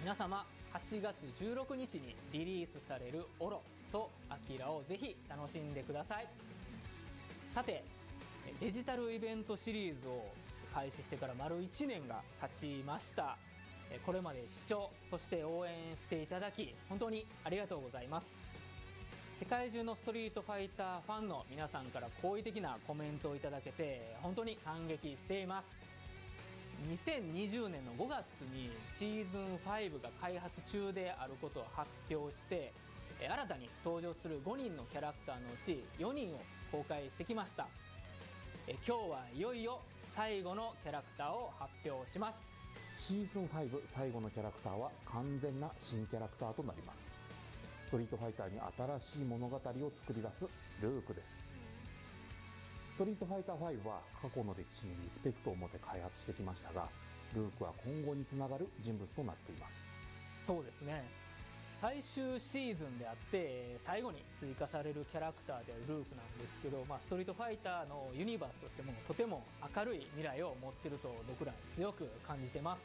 皆様8月16日にリリースされるオロとアキラをぜひ楽しんでください。さて、デジタルイベントシリーズを開始してから丸1年が経ちました。これまで視聴そして応援していただき本当にありがとうございます。世界中のストリートファイターファンの皆さんから好意的なコメントをいただけて本当に感激しています。2020年の5月にシーズン5が開発中であることを発表して新たに登場する5人のキャラクターのうち4人を公開してきました。今日はいよいよ最後のキャラクターを発表します。シーズン5最後のキャラクターは完全な新キャラクターとなります。ストリートファイターに新しい物語を作り出すルークです。ストリートファイター5は過去の歴史にリスペクトを持って開発してきましたが、ルークは今後につながる人物となっています。そうですね、最終シーズンであって最後に追加されるキャラクターであるルークなんですけど、ストリートファイターのユニバースとしてもとても明るい未来を持っていると僕ら強く感じてます。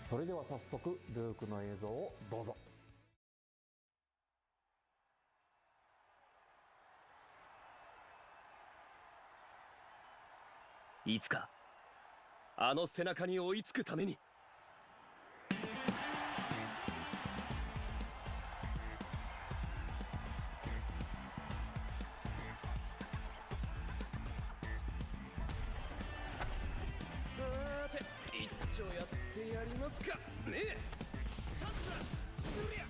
それでは早速ルークの映像をどうぞ。いつかあの背中に追いつくために。さーて一丁やってやりますかね。さっさすりゃ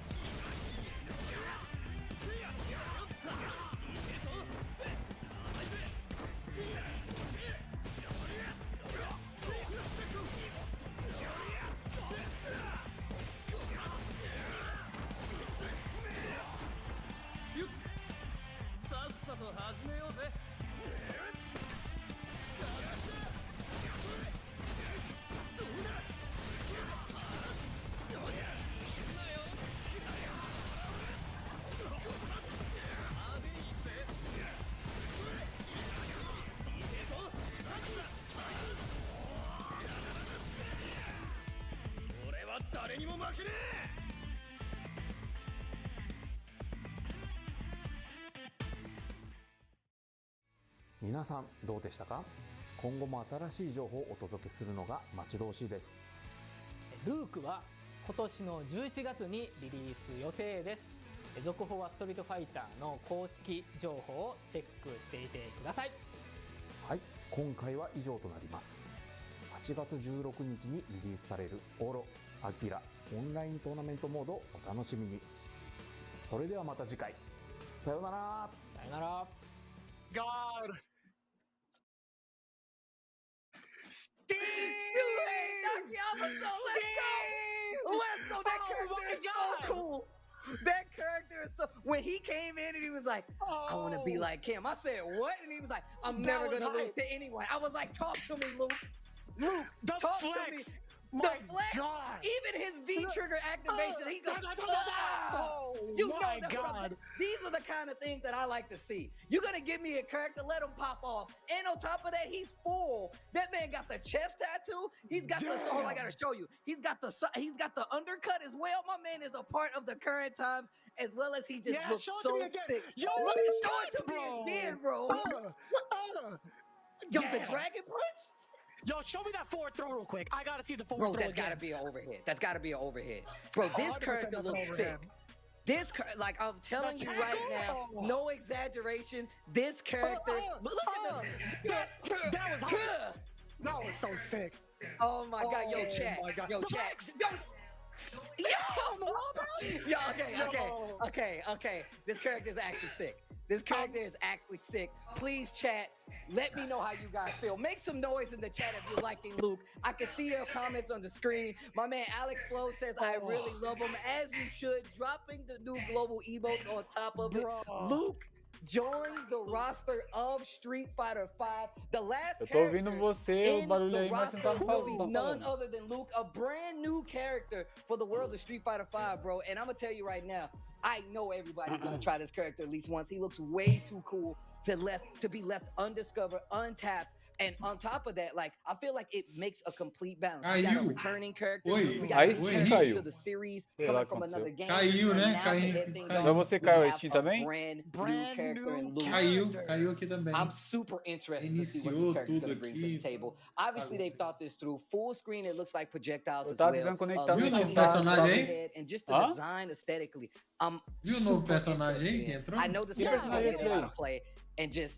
さっさと始めようぜ。俺は誰にも負けねえ。皆さんどうでしたか？今後も新しい情報をお届けするのが待ち遠しいです。ルークは今年の11月にリリース予定です。続報はストリートファイターの公式情報をチェックしていてください。はい、今回は以上となります。8月16日にリリースされるオロ・アキラオンライントーナメントモードをお楽しみに。それではまた次回。さようなら。さようなら。God! Steve! Let's go! That character is so cool. That character is so. When he came in and he was like, "I want to be like him," I said, "What?" And he was like, "I'm never gonna lose to anyone." I was like, "Talk to me, Luke. Luke, The talk to me." flex! The My flex, God! even his V trigger activation, he goes, Oh, you know, my that's what I'm God! saying. These are the kind of things that I like to see. You're gonna give me a character, let him pop off, and on top of that, he's full. That man got the chest tattoo. He's got the. Oh, I gotta show you. He's got the undercut as well. My man is a part of the current times, as well as he just looks so thick. Yo, Look, look show it to me again, bro. Yo, the Dragon Punch. Yo, show me that forward throw real quick. I gotta see the forward Bro, throw that's again. gotta be an overhead. That's gotta be an overhead. Bro, this 100% character that's an looks overhead. sick. This, like, I'm telling you right now, no exaggeration. This character, look at the. That was so sick. Oh my God, yo, chat, my God. yo, The chat. flex! Yo, okay. This character is actually sick. This character is actually sick. Please, chat, let me know how you guys feel. Make some noise in the chat if you're liking Luke. I can see your comments on the screen. My man Alex Blow says, I really love him, as you should. Dropping the new global emotes on top of it. Luke joins the roster of Street Fighter V. The last Eu tô ouvindo você, o in barulho the aí, mas você não tá roster will be falando. none other than Luke, a brand new character for the world of Street Fighter V, bro. And I'm gonna tell you right now, I know everybody's gonna try this character at least once. He looks way too cool to be left undiscovered, untapped. And on top of that, like, I feel like it makes a complete balance. We got a returning character. We got a return to the series coming from another game. Caiu, né? Pra você caiu a Steam também? Brand new Caiu aqui também. I'm super interested to see what this character's going to bring to the table. Obviously, they've thought this through. Full screen, it looks like projectiles as well. Viu o novo personagem aí? And just the design aesthetically. Viu o novo personagem aí que entrou? I know this person is going to play and just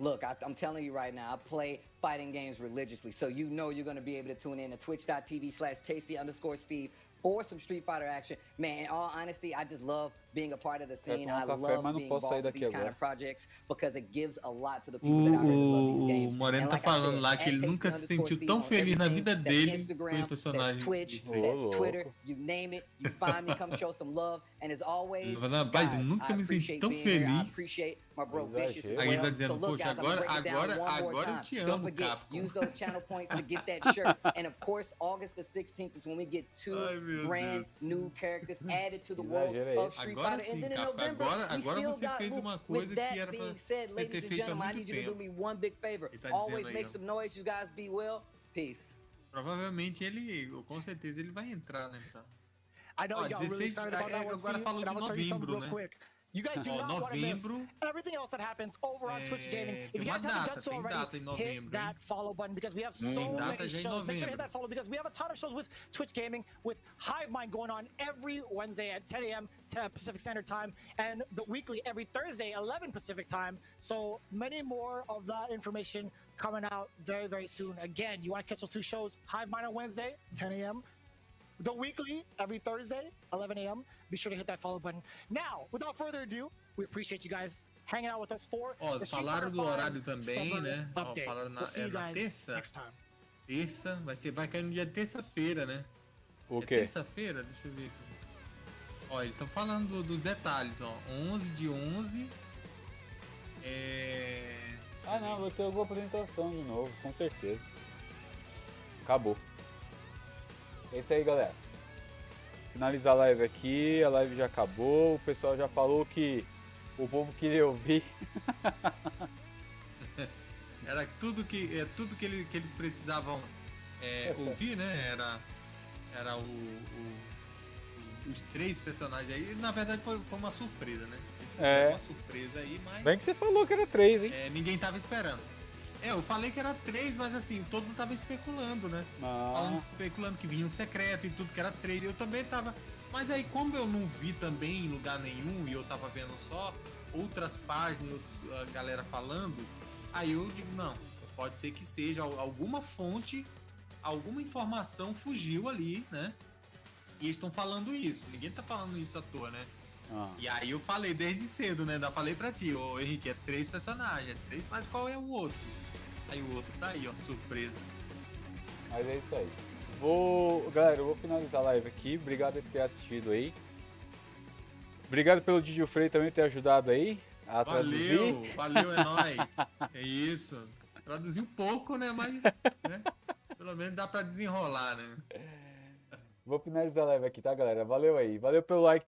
Look, I'm telling you right now, I play fighting games religiously, so you know you're going to be able to tune in to twitch.tv/tasty_Steve for some Street Fighter action. Man, in all honesty, I just love being a part of the scene. tomar I café, love mas não being posso sair involved with daqui these kind agora. of projects because it gives a lot to the people that out here that love these O games. Moreno And tá like I falando said, lá que ele nunca se sentiu tão feliz na vida dele com Instagram, esse personagem. that's Twitch, de that's Twitter, you name it, you find me, come show some love. And as always, Rapaz, eu guys, nunca I me senti appreciate tão being here. I feliz. appreciate my bro Vicious as Aí ele well. tá dizendo, So look, poxa, guys, I'm gonna break it down one more agora time. eu te Don't amo, forget, Capcom. use those channel points to get that shirt. And of course, August the 16th is when we get two brand new characters added to the world of Street Agora Fighter. And sim, then in Capcom. November, Agora we still você got fez Luke. uma coisa With que that era pra being said, ter ladies and feito há gentlemen, I muito need you to do tempo. me one big favor. Ele tá Always dizendo aí, make ó. some noise. You guys be well. Peace. Provavelmente ele, com certeza ele vai entrar, né? I know Ó, you got really 16 excited about that one, agora Steve, falou and de I'm gonna tell you something novembro, real né? quick. You guys do not want to miss Novembro. everything else that happens over on Twitch Gaming. If tem you guys uma haven't data, done so tem already, data em novembro, hit that hein? follow button because we have so data many já em shows. Make sure to hit novembro. that follow because we have a ton of shows with Twitch Gaming, with Hive Mind going on every Wednesday at 10 a.m. Pacific Standard Time, and the weekly every Thursday, 11 Pacific Time. So many more of that information coming out very, very soon. Again, you want to catch those two shows, Hive Mind on Wednesday, 10 a.m. The weekly every Thursday, 11 a.m. Be sure to hit that follow button. Now, without further ado, we appreciate you guys hanging out with us for Ó, the Street falaram Fighter do V horário também, Summer né? Ó, Update. falaram We'll see you na guys terça. next time. Terça, vai cair no dia de terça-feira, né? O É quê? terça-feira? Deixa eu ver aqui. Ó, eles estão falando dos detalhes, ó. 11 de 11. Ah, não, vai ter alguma apresentação de novo, com certeza. Acabou. É isso aí, galera. Finalizar a live aqui, a live já acabou, o pessoal já falou que o povo queria ouvir. Era tudo que eles precisavam ouvir, né? Era os três personagens aí. Na verdade foi uma surpresa, né? Uma surpresa aí, mas... Bem que você falou que era 3, hein? Ninguém tava esperando. Eu falei que era 3, mas assim, todo mundo tava especulando, né? Especulando que vinha um secreto e tudo, que era 3. Eu também tava... Mas aí, como eu não vi também em lugar nenhum e eu tava vendo só outras páginas, a galera falando, aí eu digo, não, pode ser que seja alguma fonte, alguma informação fugiu ali, né? E eles estão falando isso. Ninguém tá falando isso à toa, né? E aí eu falei desde cedo, né? Ainda falei pra ti, ô Henrique, é 3 personagens, 3, mas qual é o outro? Aí o outro tá aí, ó, surpresa. Mas é isso aí. Galera, eu vou finalizar a live aqui. Obrigado por ter assistido aí. Obrigado pelo Didi Frei também ter ajudado aí a traduzir. Valeu, é nóis. É isso. Traduziu pouco, né? Mas né? Pelo menos dá pra desenrolar, né? Vou finalizar a live aqui, tá, galera? Valeu aí. Valeu pelo like.